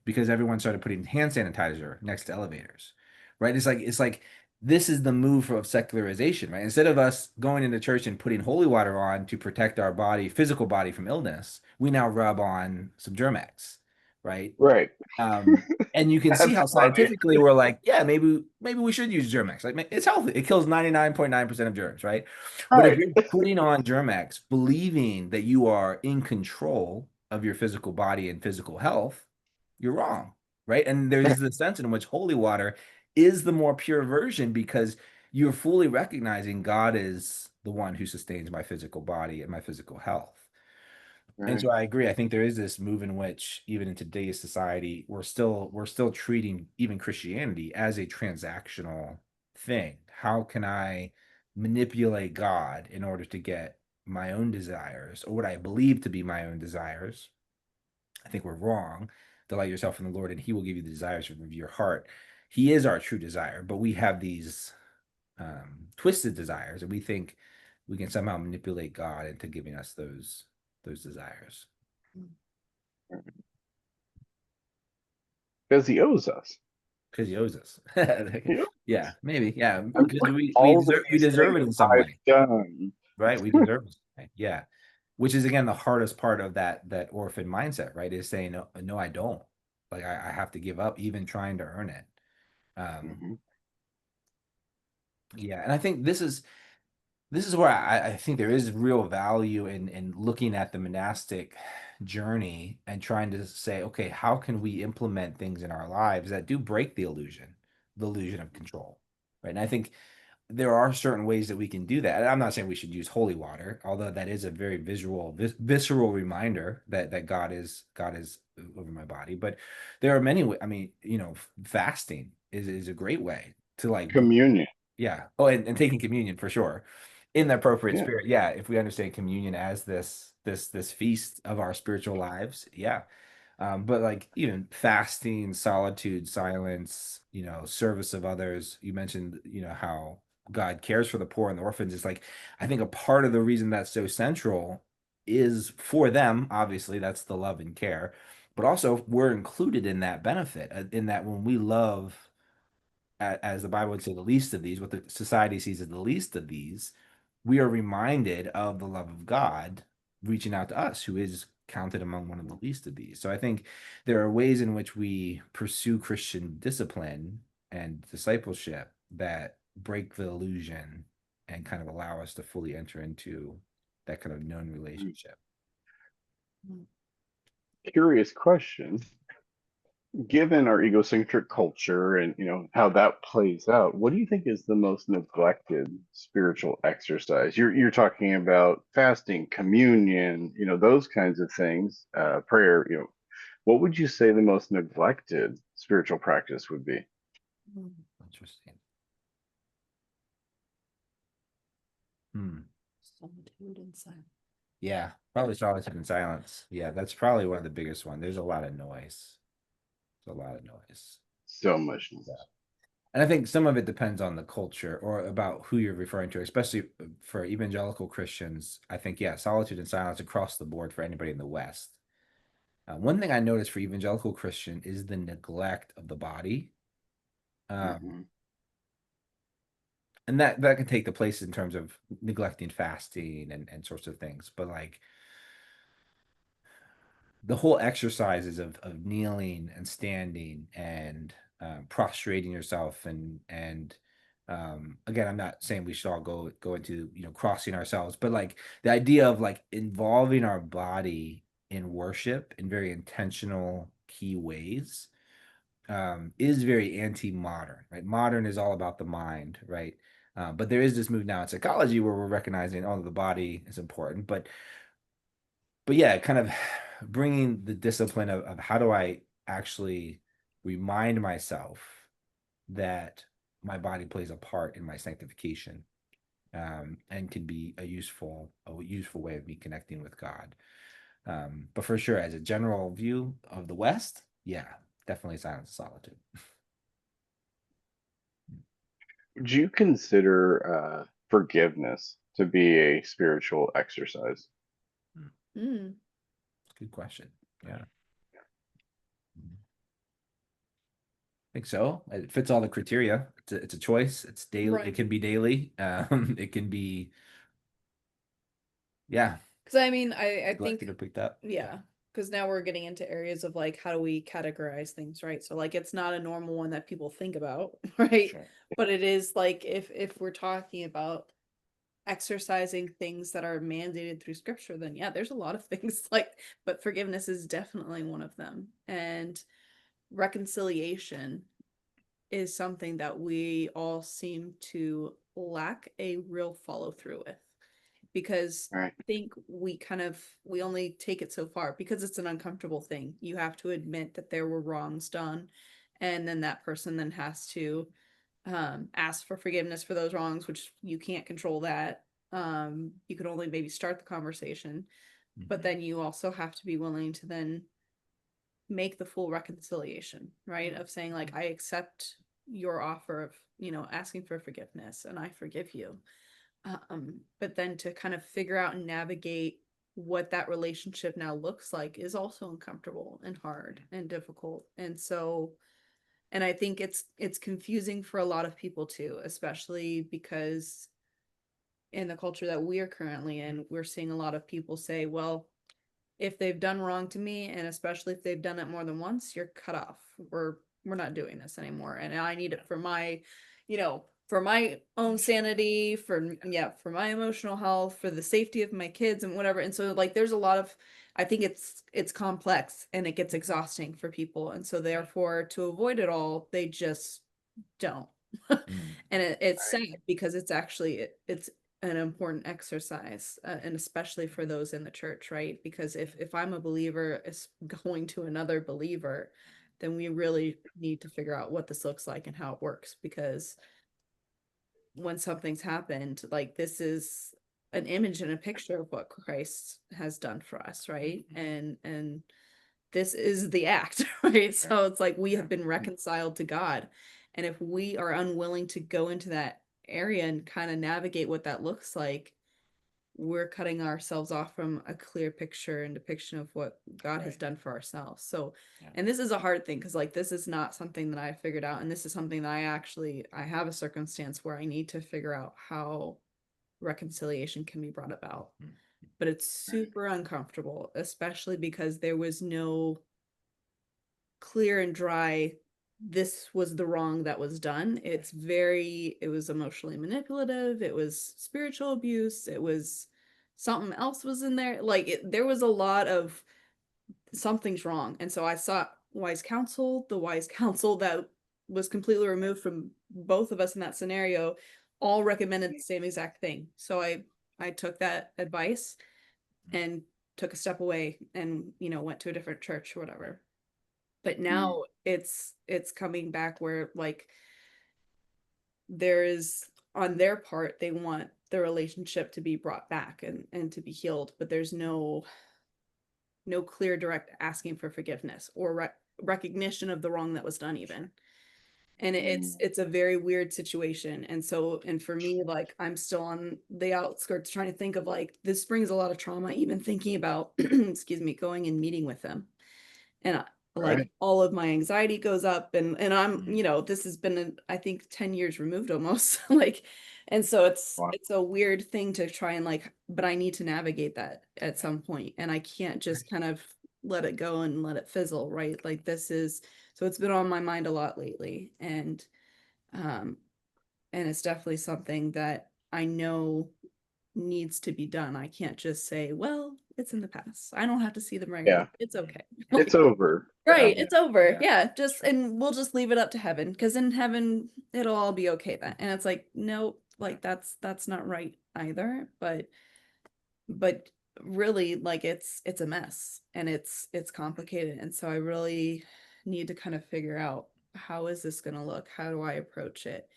because everyone started putting hand sanitizer next to elevators, right? It's like this is the move of secularization, right? Instead of us going into church and putting holy water on to protect our body, physical body from illness, we now rub on some Germ-X, right? right. Um, and you can see That's how funny. scientifically we're like, yeah, maybe we should use Germ-X. Like it's healthy. It kills 99.9% of germs, right? But if Right. you're putting on Germ-X, believing that you are in control of your physical body and physical health, you're wrong, right? And there's the sense in which holy water is the more pure version because you're fully recognizing God is the one who sustains my physical body and my physical health. And Right. so I agree. I think there is this move in which even in today's society, we're still treating even Christianity as a transactional thing. How can I manipulate God in order to get my own desires or what I believe to be my own desires? I think we're wrong. Delight yourself in the Lord, and He will give you the desires of your heart. He is our true desire, but we have these twisted desires, and we think we can somehow manipulate God into giving us those desires. Because he owes us. Because He owes us. You know, Yeah, maybe. Yeah, I'm because like, we all of deserve these it things in some I've way, done. right? We deserve it. Right? Yeah, which is again the hardest part of that orphan mindset, right? Is saying no, no, I don't. Like I have to give up even trying to earn it. Um, Mhm. yeah, and I think this is where I think there is real value in looking at the monastic journey and trying to say, okay, how can we implement things in our lives that do break the illusion of control, right? And I think there are certain ways that we can do that. And I'm not saying we should use holy water, although that is a very visceral reminder that God is over my body. But there are many ways. I mean, fasting is a great way to like Communion. yeah. Oh, and taking communion for sure. In the appropriate Yeah. spirit. Yeah. If we understand communion as this feast of our spiritual lives, yeah. But like even fasting, solitude, silence, service of others. You mentioned, how God cares for the poor and the orphans. It's like I think a part of the reason that's so central is for them, obviously, that's the love and care, but also we're included in that benefit, in that when we love as the Bible would say, the least of these, what the society sees as the least of these, we are reminded of the love of God reaching out to us, who is counted among one of the least of these. So I think there are ways in which we pursue Christian discipline and discipleship that break the illusion and kind of allow us to fully enter into that kind of known relationship. Curious question. Given our egocentric culture and how that plays out, what do you think is the most neglected spiritual exercise? You're talking about fasting, communion, those kinds of things, prayer, what would you say the most neglected spiritual practice would be? Interesting. Hmm. Solitude and silence. Yeah, probably solitude and silence. Yeah, that's probably one of the biggest one. There's a lot of noise. There's a lot of noise. So much. Yeah. And I think some of it depends on the culture or about who you're referring to, especially for evangelical Christians. I think, yeah, solitude and silence across the board for anybody in the West. One thing I noticed for evangelical Christian is the neglect of the body. Mm-hmm. And that can take the place in terms of neglecting fasting and sorts of things. But like the whole exercises of kneeling and standing and prostrating yourself and again, I'm not saying we should all go into crossing ourselves, but like the idea of like involving our body in worship in very intentional key ways is very anti-modern, right? Modern is all about the mind, right? But there is this move now in psychology where we're recognizing, oh, the body is important, but yeah, kind of bringing the discipline of how do I actually remind myself that my body plays a part in my sanctification, and can be a useful way of me connecting with God. But for sure, as a general view of the West, yeah, definitely silence and solitude. Would you consider forgiveness to be a spiritual exercise? Mm, Good question. Yeah. I think so. It fits all the criteria. It's a choice. It's daily. right. It can be daily. It can be, yeah, Because I mean, I neglected think, or picked up. yeah, because now we're getting into areas of like, how do we categorize things, right? So like, it's not a normal one that people think about, right? Sure. But it is like, if we're talking about exercising things that are mandated through scripture, then yeah, there's a lot of things like, but forgiveness is definitely one of them. And reconciliation is something that we all seem to lack a real follow through with, because All right. I think we only take it so far because it's an uncomfortable thing. You have to admit that there were wrongs done, and then that person then has to ask for forgiveness for those wrongs, which you can't control that. You could only maybe start the conversation, but then you also have to be willing to then make the full reconciliation, right? Of saying like, I accept your offer of, asking for forgiveness and I forgive you. But then to kind of figure out and navigate what that relationship now looks like is also uncomfortable and hard and difficult. And so, and I think it's confusing for a lot of people too, especially because in the culture that we are currently in, we're seeing a lot of people say, well, if they've done wrong to me, and especially if they've done it more than once, you're cut off. We're not doing this anymore. And I need it for my, for my own sanity, for my emotional health, for the safety of my kids and whatever. And so like there's a lot of, I think it's complex and it gets exhausting for people. And so therefore to avoid it all, they just don't. Mm. And it's sad because it's actually it's an important exercise, and especially for those in the church, right? Because if I'm a believer is going to another believer, then we really need to figure out what this looks like and how it works, because when something's happened, like this is an image and a picture of what Christ has done for us, right? And this is the act, right? So it's like we have been reconciled to God. And if we are unwilling to go into that area and kind of navigate what that looks like, we're cutting ourselves off from a clear picture and depiction of what God has done for ourselves. So, and this is a hard thing because like this is not something that I figured out. And this is something that I have a circumstance where I need to figure out how reconciliation can be brought about. But it's super uncomfortable, especially because there was no clear and dry, this was the wrong that was done. It was emotionally manipulative, it was spiritual abuse, it was something else was in there. Like there was a lot of something's wrong. And so I sought wise counsel. The wise counsel that was completely removed from both of us in that scenario all recommended the same exact thing. So I took that advice and took a step away and went to a different church or whatever. But now it's coming back where like there is, on their part, they want the relationship to be brought back and to be healed, but there's no clear direct asking for forgiveness or recognition of the wrong that was done even. And it's a very weird situation. And so, and for me, like, I'm still on the outskirts trying to think of, like, this brings a lot of trauma, even thinking about, excuse me, going and meeting with them. And like, Right. all of my anxiety goes up, and I'm, you know, this has been, I think, 10 years removed almost. Like, and so Wow. it's a weird thing to try and, like, but I need to navigate that at some point, and I can't just kind of let it go and let it fizzle, right? Like, this is, so it's been on my mind a lot lately, um and it's definitely something that I know needs to be done. I can't just say, well, it's in the past, I don't have to see them regularly, Yeah. it's okay. It's Like, over. right, Yeah. it's over. Yeah. Yeah, just, and we'll just leave it up to heaven, because in heaven it'll all be okay then. And it's like, no, like, that's not right either. But really, like, it's a mess, and it's complicated, and so I really need to kind of figure out, how is this going to look, how do I approach it,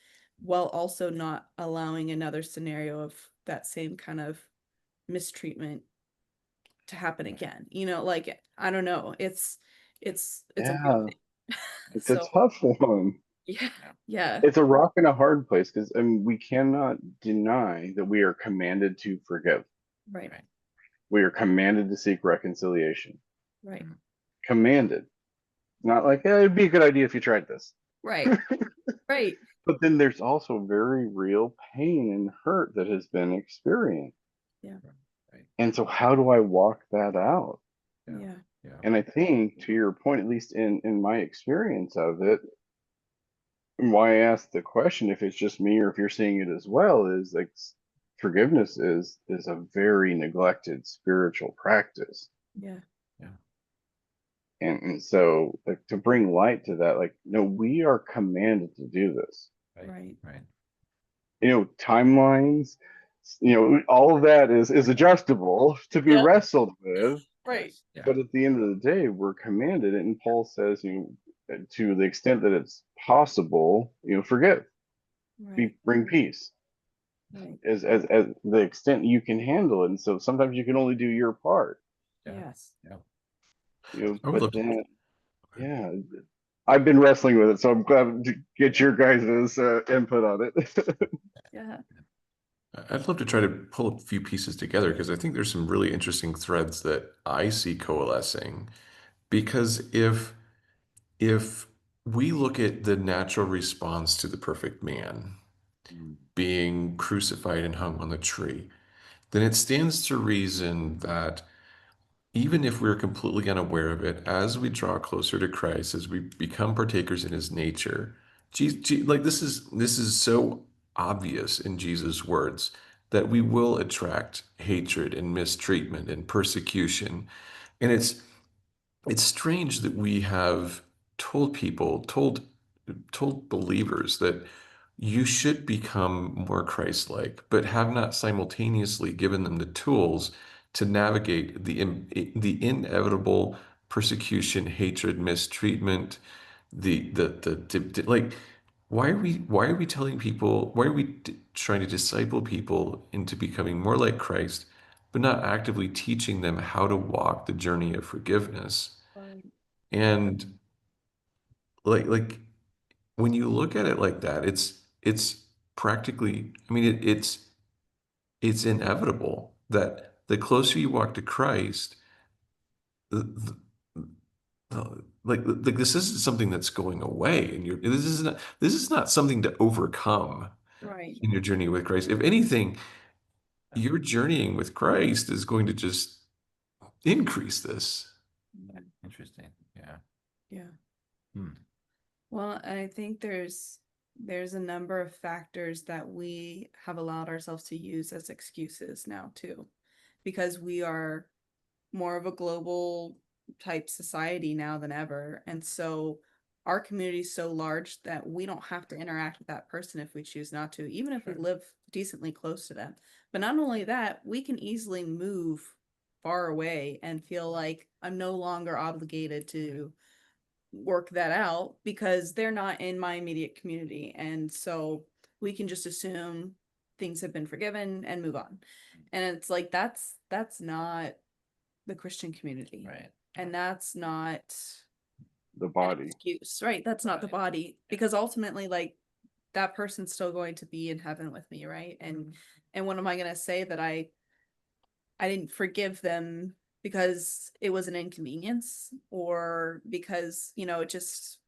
while also not allowing another scenario of that same kind of mistreatment to happen again. You know, like, I don't know, it's a weird Yeah. thing. It's a So tough one. yeah, yeah, It's a rock and a hard place because I mean, we cannot deny that we are commanded to forgive. right, Right. We are commanded to seek reconciliation. right, Commanded. Not like, it'd be a good idea if you tried this. right, right, But then there's also very real pain and hurt that has been experienced. yeah, Right. And so how do I walk that out? yeah, Yeah. And I think, to your point, at least in my experience of it, and why I asked the question, if it's just me or if you're seeing it as well, is like forgiveness is a very neglected spiritual practice. yeah, And so, like, to bring light to that, like, no, we are commanded to do this. right, Right. You know, timelines, you know, all of that is adjustable to be yeah, wrestled with. right, Yeah. But at the end of the day, we're commanded, and Paul says, you know, to the extent that it's possible, you know, forgive, right, bring peace, right, as the extent you can handle it. And so sometimes you can only do your part, Yeah. yes, Yeah. you know. I would But love to. then, yeah, I've been wrestling with it, so I'm glad to get your guys' input on it. yeah, I'd love to try to pull a few pieces together because I think there's some really interesting threads that I see coalescing. Because if we look at the natural response to the perfect man being crucified and hung on the tree, then it stands to reason that even if we're completely unaware of it, as we draw closer to Christ, as we become partakers in his nature, like this is so obvious in Jesus' words that we will attract hatred and mistreatment and persecution. And it's strange that we have told believers that you should become more Christ-like, but have not simultaneously given them the tools to navigate the inevitable persecution, hatred, mistreatment, like why are we telling people, why are we trying to disciple people into becoming more like Christ, but not actively teaching them how to walk the journey of forgiveness? right, And like when you look at it like that, it's practically, I mean, it's inevitable that the closer you walk to Christ, the, like this isn't something that's going away, and this is not something to overcome right, in your journey with Christ. If anything, your journeying with Christ is going to just increase this. Interesting. Yeah. yeah. Hmm. Well, I think there's a number of factors that we have allowed ourselves to use as excuses now too, because we are more of a global type society now than ever. And so our community is so large that we don't have to interact with that person if we choose not to, even if we live decently close to them. But not only that, we can easily move far away and feel like I'm no longer obligated to work that out because they're not in my immediate community. And so we can just assume things have been forgiven and move on. And it's like, that's not the Christian community. Right. And that's not the body. excuse, right? That's not the body, because ultimately, like, that person's still going to be in heaven with me, right? And what am I going to say that I didn't forgive them because it was an inconvenience, or because, you know, it just,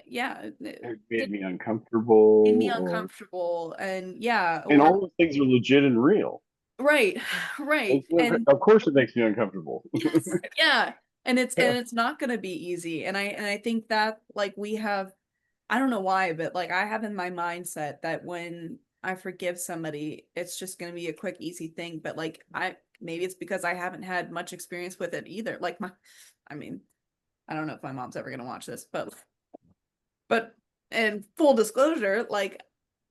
yeah, It it made me uncomfortable, made me or uncomfortable, and yeah, and or all those things are legit and real. right, right, and Of course, it makes me uncomfortable. yes, yeah, and it's not going to be easy, and I think that, like, we have, I don't know why, but like, I have in my mindset that when I forgive somebody, it's just going to be a quick, easy thing. But like, maybe it's because I haven't had much experience with it either. Like, I mean, I don't know if my mom's ever going to watch this, but, and full disclosure, like,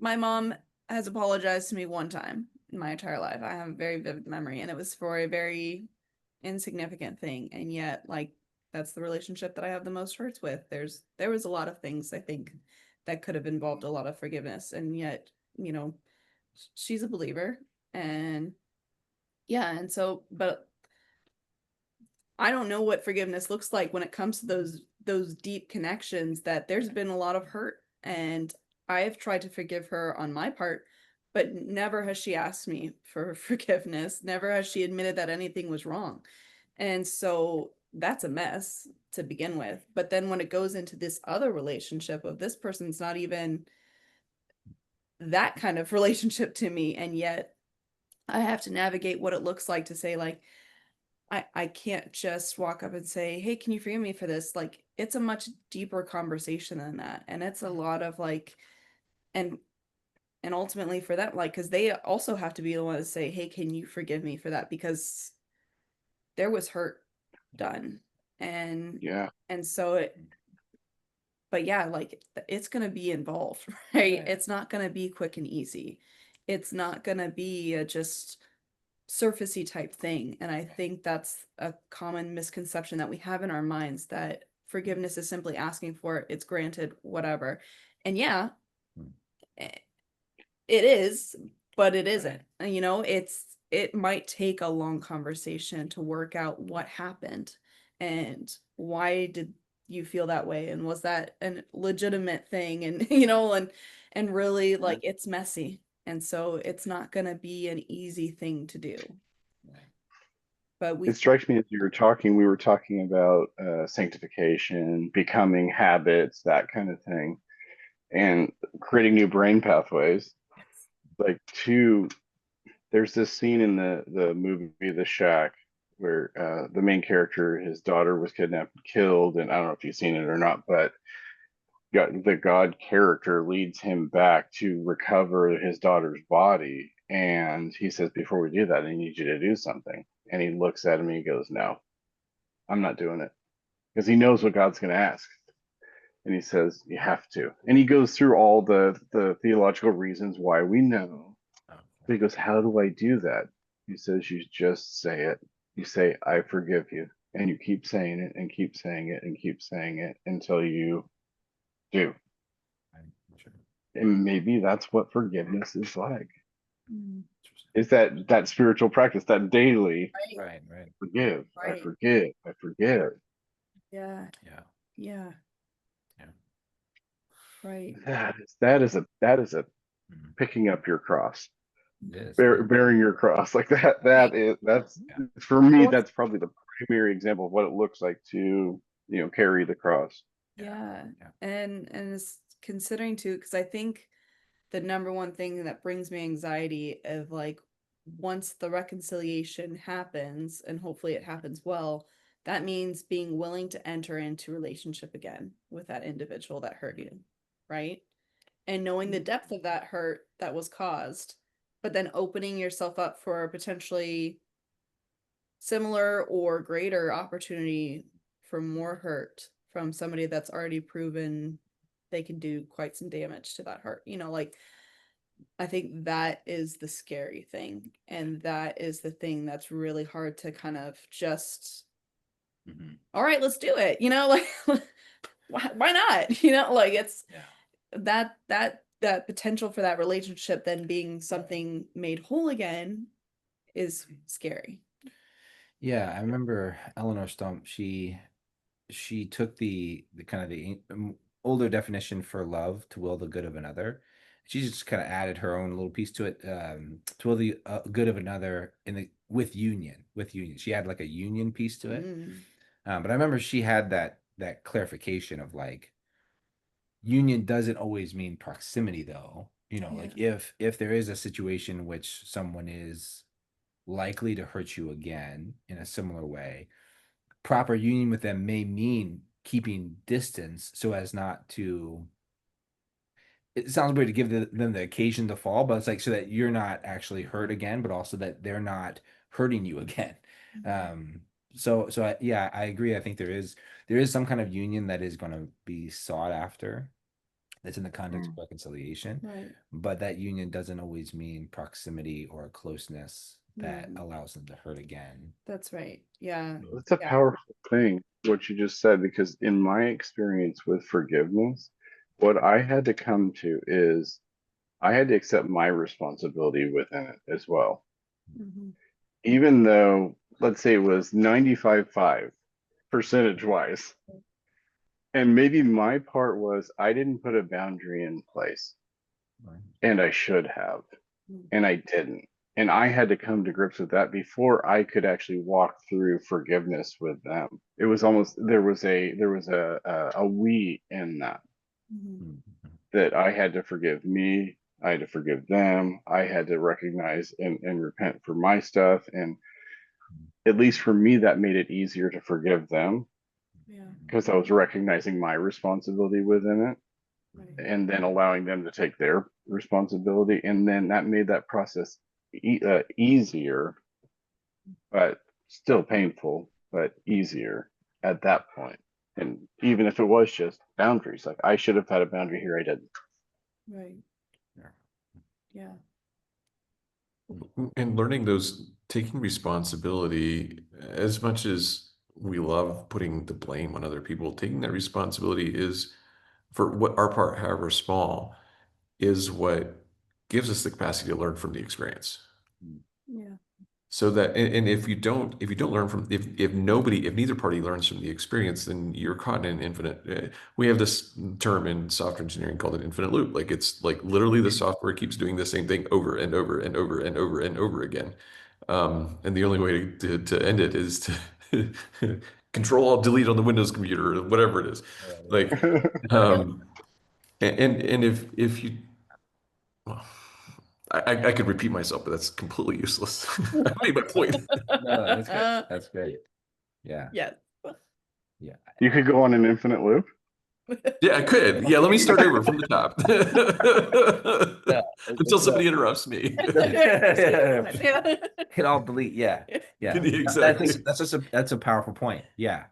my mom has apologized to me one time in my entire life. I have a very vivid memory, and it was for a very insignificant thing. And yet, like, that's the relationship that I have the most hurts with. There was a lot of things, I think, that could have involved a lot of forgiveness, and yet, you know, she's a believer, and yeah, and so, but I don't know what forgiveness looks like when it comes to those deep connections, that there's been a lot of hurt, and I have tried to forgive her on my part, but never has she asked me for forgiveness. Never has she admitted that anything was wrong. And so that's a mess to begin with. But then when it goes into this other relationship of, this person's not even that kind of relationship to me, and yet I have to navigate what it looks like to say, like, I can't just walk up and say, hey, can you forgive me for this? Like, it's a much deeper conversation than that. And it's a lot of like, and ultimately for that, like, because they also have to be the one to say, hey, can you forgive me for that? Because there was hurt done. And Yeah. and so it, but yeah, like, it's gonna be involved, right? Yeah. It's not gonna be quick and easy. It's not gonna be a just surfacey type thing. And I think that's a common misconception that we have in our minds, that forgiveness is simply asking for it, it's granted, whatever. And yeah, eh, it is, but it isn't. And, you know, it might take a long conversation to work out what happened and why did you feel that way, and was that a legitimate thing, and you know, and really, like, it's messy, and so it's not going to be an easy thing to do. But It strikes me as you were talking, we were talking about sanctification, becoming habits, that kind of thing, and creating new brain pathways. Like, there's this scene in the movie The Shack where the main character, his daughter was kidnapped and killed, and I don't know if you've seen it or not, but the God character leads him back to recover his daughter's body, and he says, before we do that, I need you to do something. And he looks at him and he goes, no, I'm not doing it, because he knows what God's going to ask. And he says, you have to. And he goes through all the theological reasons why we know. But he goes, how do I do that? He says, you just say it. You say, I forgive you. And you keep saying it and keep saying it and keep saying it until you do. And maybe that's what forgiveness is like. Is that spiritual practice, that daily Right. forgive, Right. I forgive, I forgive. Yeah. Right. That is a picking up your cross, Yes. bearing your cross like that. That's for me. That's probably the primary example of what it looks like to carry the cross. Yeah. And it's considering too, because I think the number one thing that brings me anxiety of, like, once the reconciliation happens, and hopefully it happens well, that means being willing to enter into relationship again with that individual that hurt you, right? And knowing the depth of that hurt that was caused, but then opening yourself up for a potentially similar or greater opportunity for more hurt from somebody that's already proven they can do quite some damage to that hurt. You know, like, I think that is the scary thing. And that is the thing that's really hard to kind of just, all right, let's do it. You know, like, why not? You know, like, it's that potential for that relationship then being something made whole again is scary. Yeah, I remember Eleanor Stump. She she took the kind of the older definition for love, to will the good of another. She just kind of added her own little piece to it, to will the good of another with union. She had like a union piece to it. But I remember she had that clarification of like, union doesn't always mean proximity, though. Like if there is a situation in which someone is likely to hurt you again in a similar way, proper union with them may mean keeping distance so as not to, it sounds weird to give them the occasion to fall, but it's like so that you're not actually hurt again, but also that they're not hurting you again. Yeah, I agree. I think there is some kind of union that is going to be sought after, that's in the context of reconciliation, Right. but that union doesn't always mean proximity or closeness that allows them to hurt again. That's right. Yeah. It's a powerful thing, what you just said, because in my experience with forgiveness, what I had to come to is I had to accept my responsibility within it as well. Even though, let's say it was 95-5 percentage wise. And maybe my part was I didn't put a boundary in place, and I should have, and I didn't. And I had to come to grips with that before I could actually walk through forgiveness with them. It was almost, there was a we in that I had to forgive me, I had to forgive them, I had to recognize and repent for my stuff. And at least for me, that made it easier to forgive them. Because I was recognizing my responsibility within it, and then allowing them to take their responsibility, and then that made that process easier, but still painful, but easier at that point. And even if it was just boundaries, like I should have had a boundary here, I didn't. Right. Yeah. And learning taking responsibility, as much as we love putting the blame on other people, taking that responsibility is, for what our part, however small, is what gives us the capacity to learn from the experience. Yeah. So that, and if you don't learn from, if neither party learns from the experience, then you're caught in an infinite. We have this term in software engineering called an infinite loop. Like it's like literally the software keeps doing the same thing over and over and over and over and over again. And the only way to end it is to control alt delete on the Windows computer or whatever it is. Like, and if you, well, I could repeat myself, but that's completely useless. I made my point. No, that's good. That's great. Yeah. Yes. Yeah. You could go on an infinite loop. Yeah, I could. Yeah, let me start over from the top until somebody interrupts me. Hit alt delete. Yeah. Exactly. That's a powerful point. Yeah.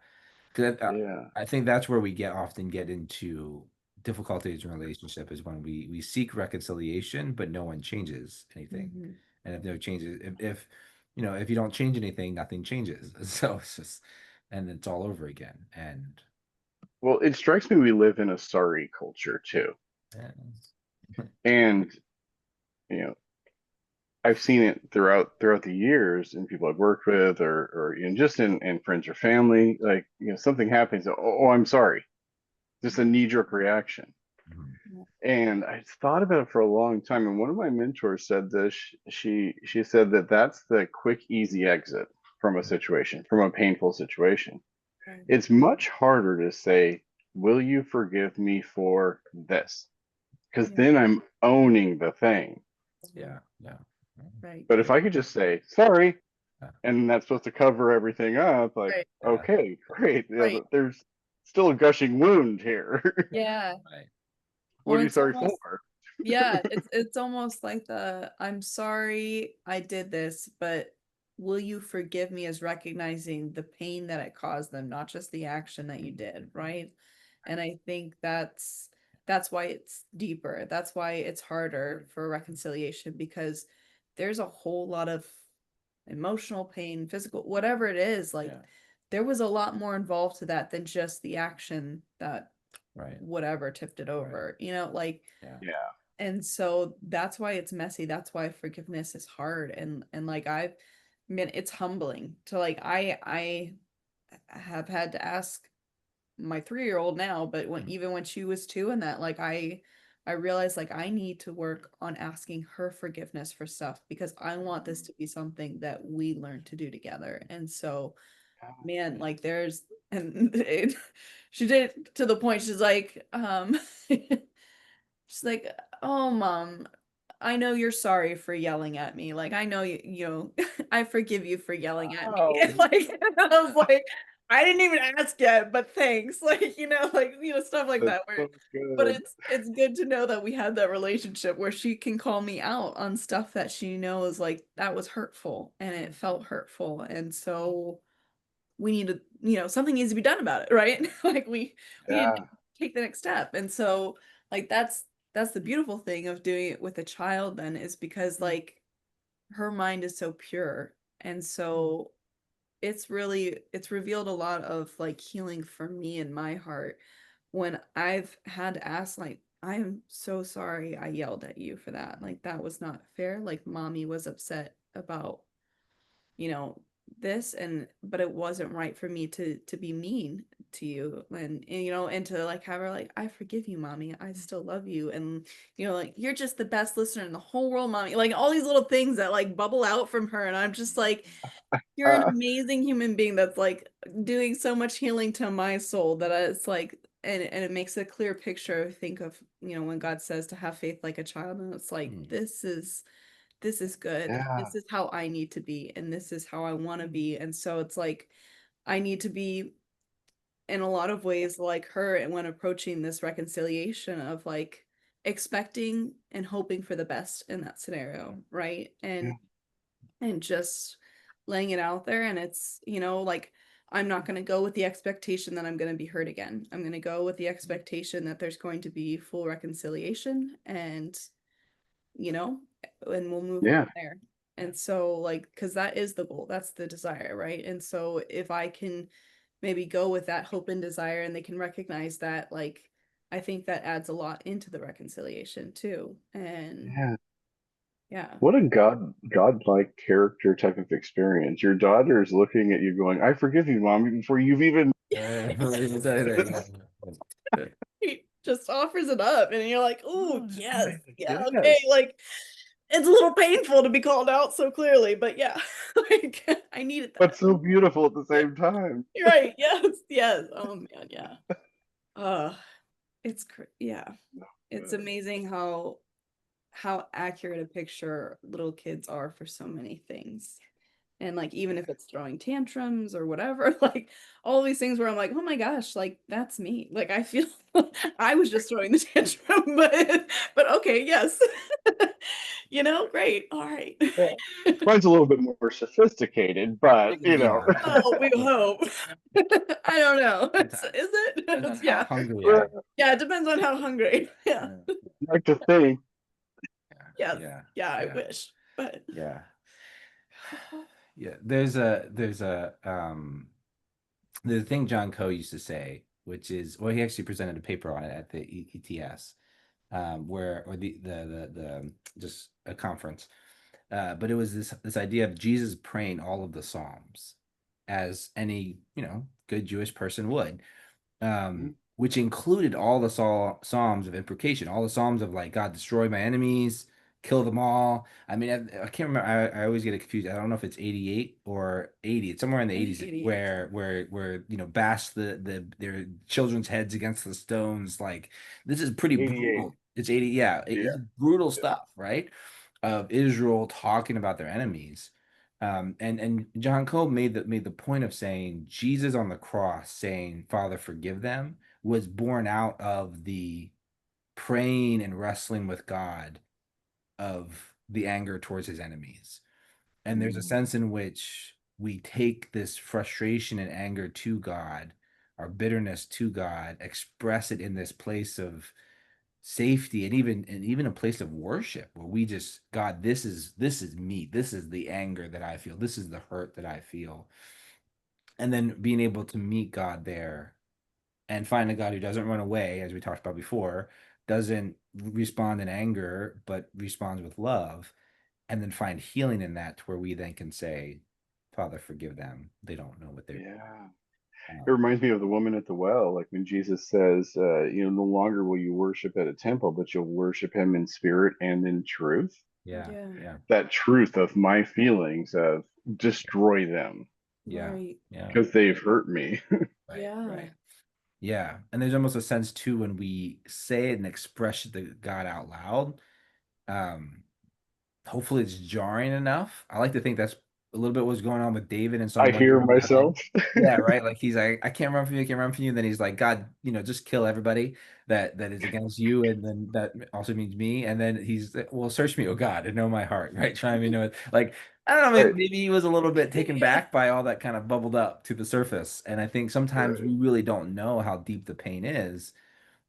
Because Yeah. I think that's where we often get into difficulties in relationship, is when we seek reconciliation, but no one changes anything. And if no changes, if you don't change anything, nothing changes. So it's just, and it's all over again. And Well, it strikes me we live in a sorry culture too. And I've seen it throughout the years in people I've worked with, or just in friends or family. Like, something happens. Oh, I'm sorry. Just a knee-jerk reaction. And I thought about it for a long time. And one of my mentors said this. She said that that's the quick, easy exit from a situation, from a painful situation. It's much harder to say, will you forgive me for this? Because then I'm owning the thing. Yeah. Right. But if I could just say, sorry, and that's supposed to cover everything up, like, okay, great. There's still a gushing wound here. Yeah. What are you sorry for? Yeah, it's almost like I'm sorry I did this, but will you forgive me, as recognizing the pain that it caused them, not just the action that you did, right? And I think that's why it's deeper. That's why it's harder for reconciliation, because there's a whole lot of emotional pain, physical, whatever it is. Like, there was a lot more involved to that than just the action that whatever tipped it over, and so that's why it's messy. That's why forgiveness is hard. And like, it's humbling to, like, I have had to ask my 3-year-old now, but even when she was 2, and that like I realized like I need to work on asking her forgiveness for stuff because I want this to be something that we learn to do together. And so, man, like there's and she did it to the point she's like, she's like, "Oh, mom, I know you're sorry for yelling at me. Like, I know you know, I forgive you for yelling at me." Wow. And like, and I was like, I didn't even ask yet, but thanks. Like, like, stuff like That's that. Where, so but good. it's good to know that we have that relationship where she can call me out on stuff that she knows like that was hurtful and it felt hurtful. And so we need to, something needs to be done about it, right? Like we need to Yeah. take the next step. And so like that's the beautiful thing of doing it with a child then is because like her mind is so pure. And so it's revealed a lot of like healing for me in my heart when I've had to ask like I am so sorry I yelled at you for that. Like that was not fair. Like mommy was upset about you know this and but it wasn't right for me to be mean to you and to like have her like I forgive you mommy, I still love you, and like you're just the best listener in the whole world mommy, like all these little things that like bubble out from her, and I'm just like you're an Uh, amazing human being that's like doing so much healing to my soul that it's like and it makes a clear picture. Think of when God says to have faith like a child, and it's like this is good. yeah. This is how I need to be, and this is how I want to be. And so it's like I need to be in a lot of ways like her and when approaching this reconciliation of like expecting and hoping for the best in that scenario, right? Yeah. And just laying it out there, and it's like I'm not going to go with the expectation that I'm going to be hurt again. I'm going to go with the expectation that there's going to be full reconciliation, and you know, and we'll move Yeah. from there. And so, like, because that is the goal, that's the desire, right? And so, if I can maybe go with that hope and desire, and they can recognize that, like, I think that adds a lot into the reconciliation too. And Yeah. yeah, What a godlike character type of experience. Your daughter is looking at you going, I forgive you, mommy, before you've even he just offers it up, and you're like, oh, yes, yeah, okay, Yes. like, it's a little painful to be called out so clearly, but yeah, like, I needed that. But so beautiful at the Yeah. same time. You're right. Yes. Yes. Oh man. Yeah. Uh, yeah. It's amazing how accurate a picture little kids are for so many things. And like even if it's throwing tantrums or whatever, like all these things where I'm like, oh my gosh, like that's me. Like I feel I was just throwing the tantrum, but okay, yes. Great. All right. Yeah. Mine's a little bit more sophisticated, but Yeah. Oh, we hope. I don't know. Is it? Depends on how Yeah. hungry I Yeah, it depends on how hungry. Yeah. like to think. Yes. Yeah. Yeah, I wish. But Yeah. Yeah. There's a thing John Coe used to say, which is, well, he actually presented a paper on it at the ETS, where or the just a conference, but it was this idea of Jesus praying all of the Psalms, as any good Jewish person would, which included all the Psalms of imprecation, all the Psalms of like God destroy my enemies, kill them all. I mean, I can't remember. I always get it confused. I don't know if it's 88 or 80. It's somewhere in the 80s 88. where bash their children's heads against the stones. Like this is pretty 88. brutal. It's 80. Yeah, Yeah. it's brutal stuff, right? Of Israel talking about their enemies. And John Coe made the point of saying Jesus on the cross saying, Father, forgive them, was born out of the praying and wrestling with God of the anger towards his enemies. And there's a Mm. sense in which we take this frustration and anger to God, our bitterness to God, express it in this place of safety and even a place of worship where we just, God, this is me, this is the anger that I feel, this is the hurt that I feel, and then being able to meet God there and find a God who doesn't run away, as we talked about before, doesn't respond in anger but responds with love, and then find healing in that to where we then can say, Father, forgive them, they don't know what they're doing. Yeah. It reminds me of the woman at the well, like when Jesus says, no longer will you worship at a temple, but you'll worship him in spirit and in truth. Yeah. Yeah. Yeah. That truth of my feelings of destroy them Yeah. Right. Yeah. because they've hurt me. Right. Yeah. Right. Yeah. And there's almost a sense too when we say it and express it to God out loud. Hopefully it's jarring enough. I like to think that's a little bit what's going on with David in Psalm I hear 111. myself. Yeah, right. Like he's like, I can't run from you, I can't run from you. And then he's like, God, just kill everybody that is against you, and then that also means me. And then he's well, search me, oh God, and know my heart, right? Try me, know it. Like I don't know, Right. maybe he was a little bit taken back by all that kind of bubbled up to the surface. And I think sometimes we really don't know how deep the pain is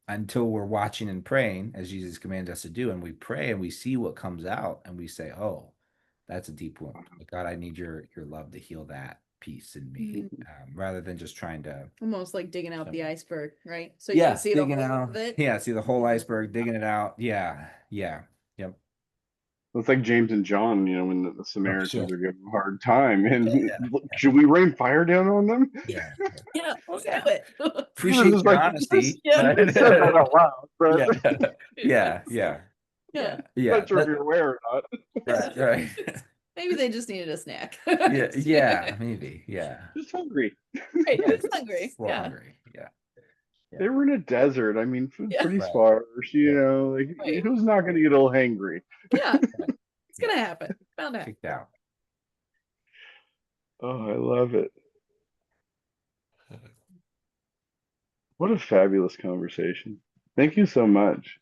until we're watching and praying as Jesus commands us to do. And we pray and we see what comes out and we say, oh, that's a deep wound. Like, God, I need your love to heal that piece in me, rather than just trying to Almost like digging out the iceberg, right? So you yeah, can see the digging whole out of it. yeah, see the whole iceberg, digging it out. Yeah, yeah, yep. It's like James and John, when the Oh, sure. Samaritans are giving a hard time. And Yeah. should we rain fire down on them? Yeah. Yeah, let's do Yeah. it. Appreciate It's your like, honesty. Yeah. I said that out loud, but Yeah. Yeah. Yeah. not sure if you're aware or not. Right, right. Maybe they just needed a snack. Yeah, maybe. Yeah. Just hungry. Right, it's hungry. Well, Yeah. hungry. Yeah. They were in a desert. I mean, food's Yeah. pretty Right. sparse, Yeah. like Right. who's not going to get a little hangry? Yeah. It's gonna happen. Found out. Kicked out. Oh, I love it. What a fabulous conversation. Thank you so much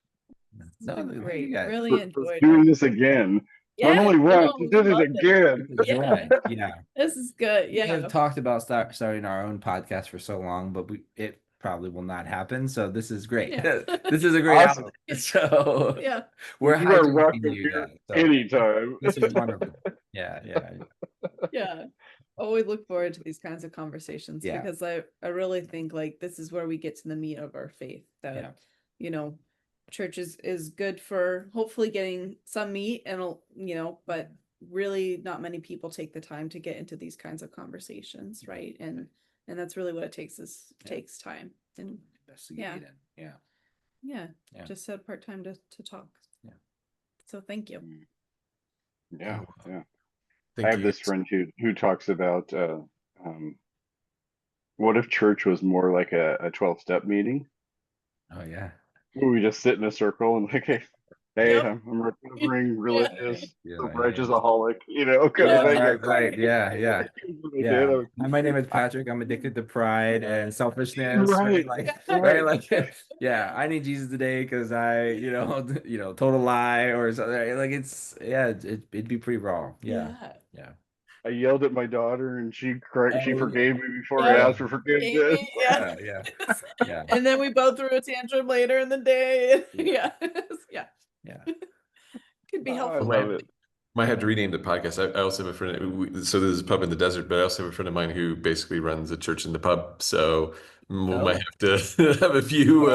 No, It's been thank you great. guys. Really for enjoyed doing it. this again. Yeah, Not only once, you we did it loved again. Yeah. Yeah. This is good. We Yeah. have talked about starting our own podcast for so long, but it probably will not happen. So this is great. Yeah. This is a great Awesome. outlet. So Yeah. we're You are hijacking welcome you here guys. So anytime. this is wonderful. Yeah. Yeah. Oh, we look forward to these kinds of conversations Yeah. because I really think like this is where we get to the meat of our faith that church is good for hopefully getting some meat and but really not many people take the time to get into these kinds of conversations, right? And that's really what it takes time. And Investigate it. Yeah. yeah, Yeah. just set apart time to talk. Yeah. So thank you. Yeah. Thank I have you. this friend who talks about what if church was more like a 12-step meeting Oh yeah. where we just sit in a circle and like, hey, Yep. I'm a recovering religious, Yeah. righteous-aholic, kind Yeah, of thing. right. Yeah. Here's what I did. Yeah. I Hi, my name is Patrick. I'm addicted to pride and selfishness. Right, Like, right. like, yeah, I need Jesus today because I, told a lie or something. Like it'd be pretty raw. Yeah. I yelled at my daughter and she Oh, forgave me before Yeah. I asked for forgiveness. Yeah. Yeah. And then we both threw a tantrum later in the day. Yeah. Could be Oh, I helpful. love it. Might have to rename the podcast. I also have a friend. So there's a pub in the desert, but I also have a friend of mine who basically runs a church in the pub. So we might have to have a few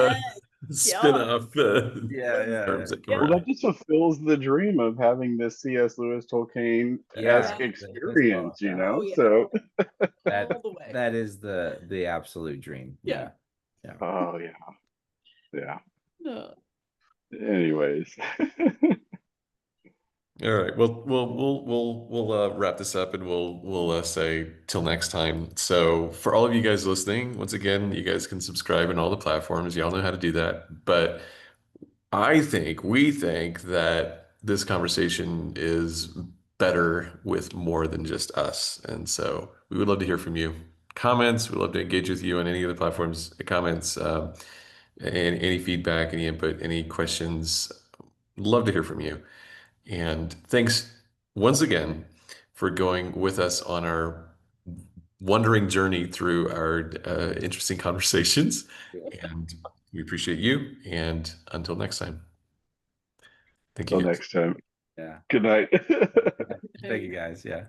spin-off terms that come Well, around. that just fulfills the dream of having this C.S. Lewis Tolkien-esque experience, Oh, yeah. So All the way. that is the absolute dream. Yeah. oh yeah. No. Anyways. All right. Well, we'll wrap this up and we'll say till next time. So for all of you guys listening, once again, you guys can subscribe in all the platforms. Y'all know how to do that. But we think that this conversation is better with more than just us. And so we would love to hear from you. Comments. We'd love to engage with you on any of the platforms, comments, any feedback, any input, any questions. Love to hear from you. And thanks once again for going with us on our wandering journey through our interesting conversations. And we appreciate you. And until next time. Thank you. Until next time. Yeah. Good night. Thank you guys. Yeah.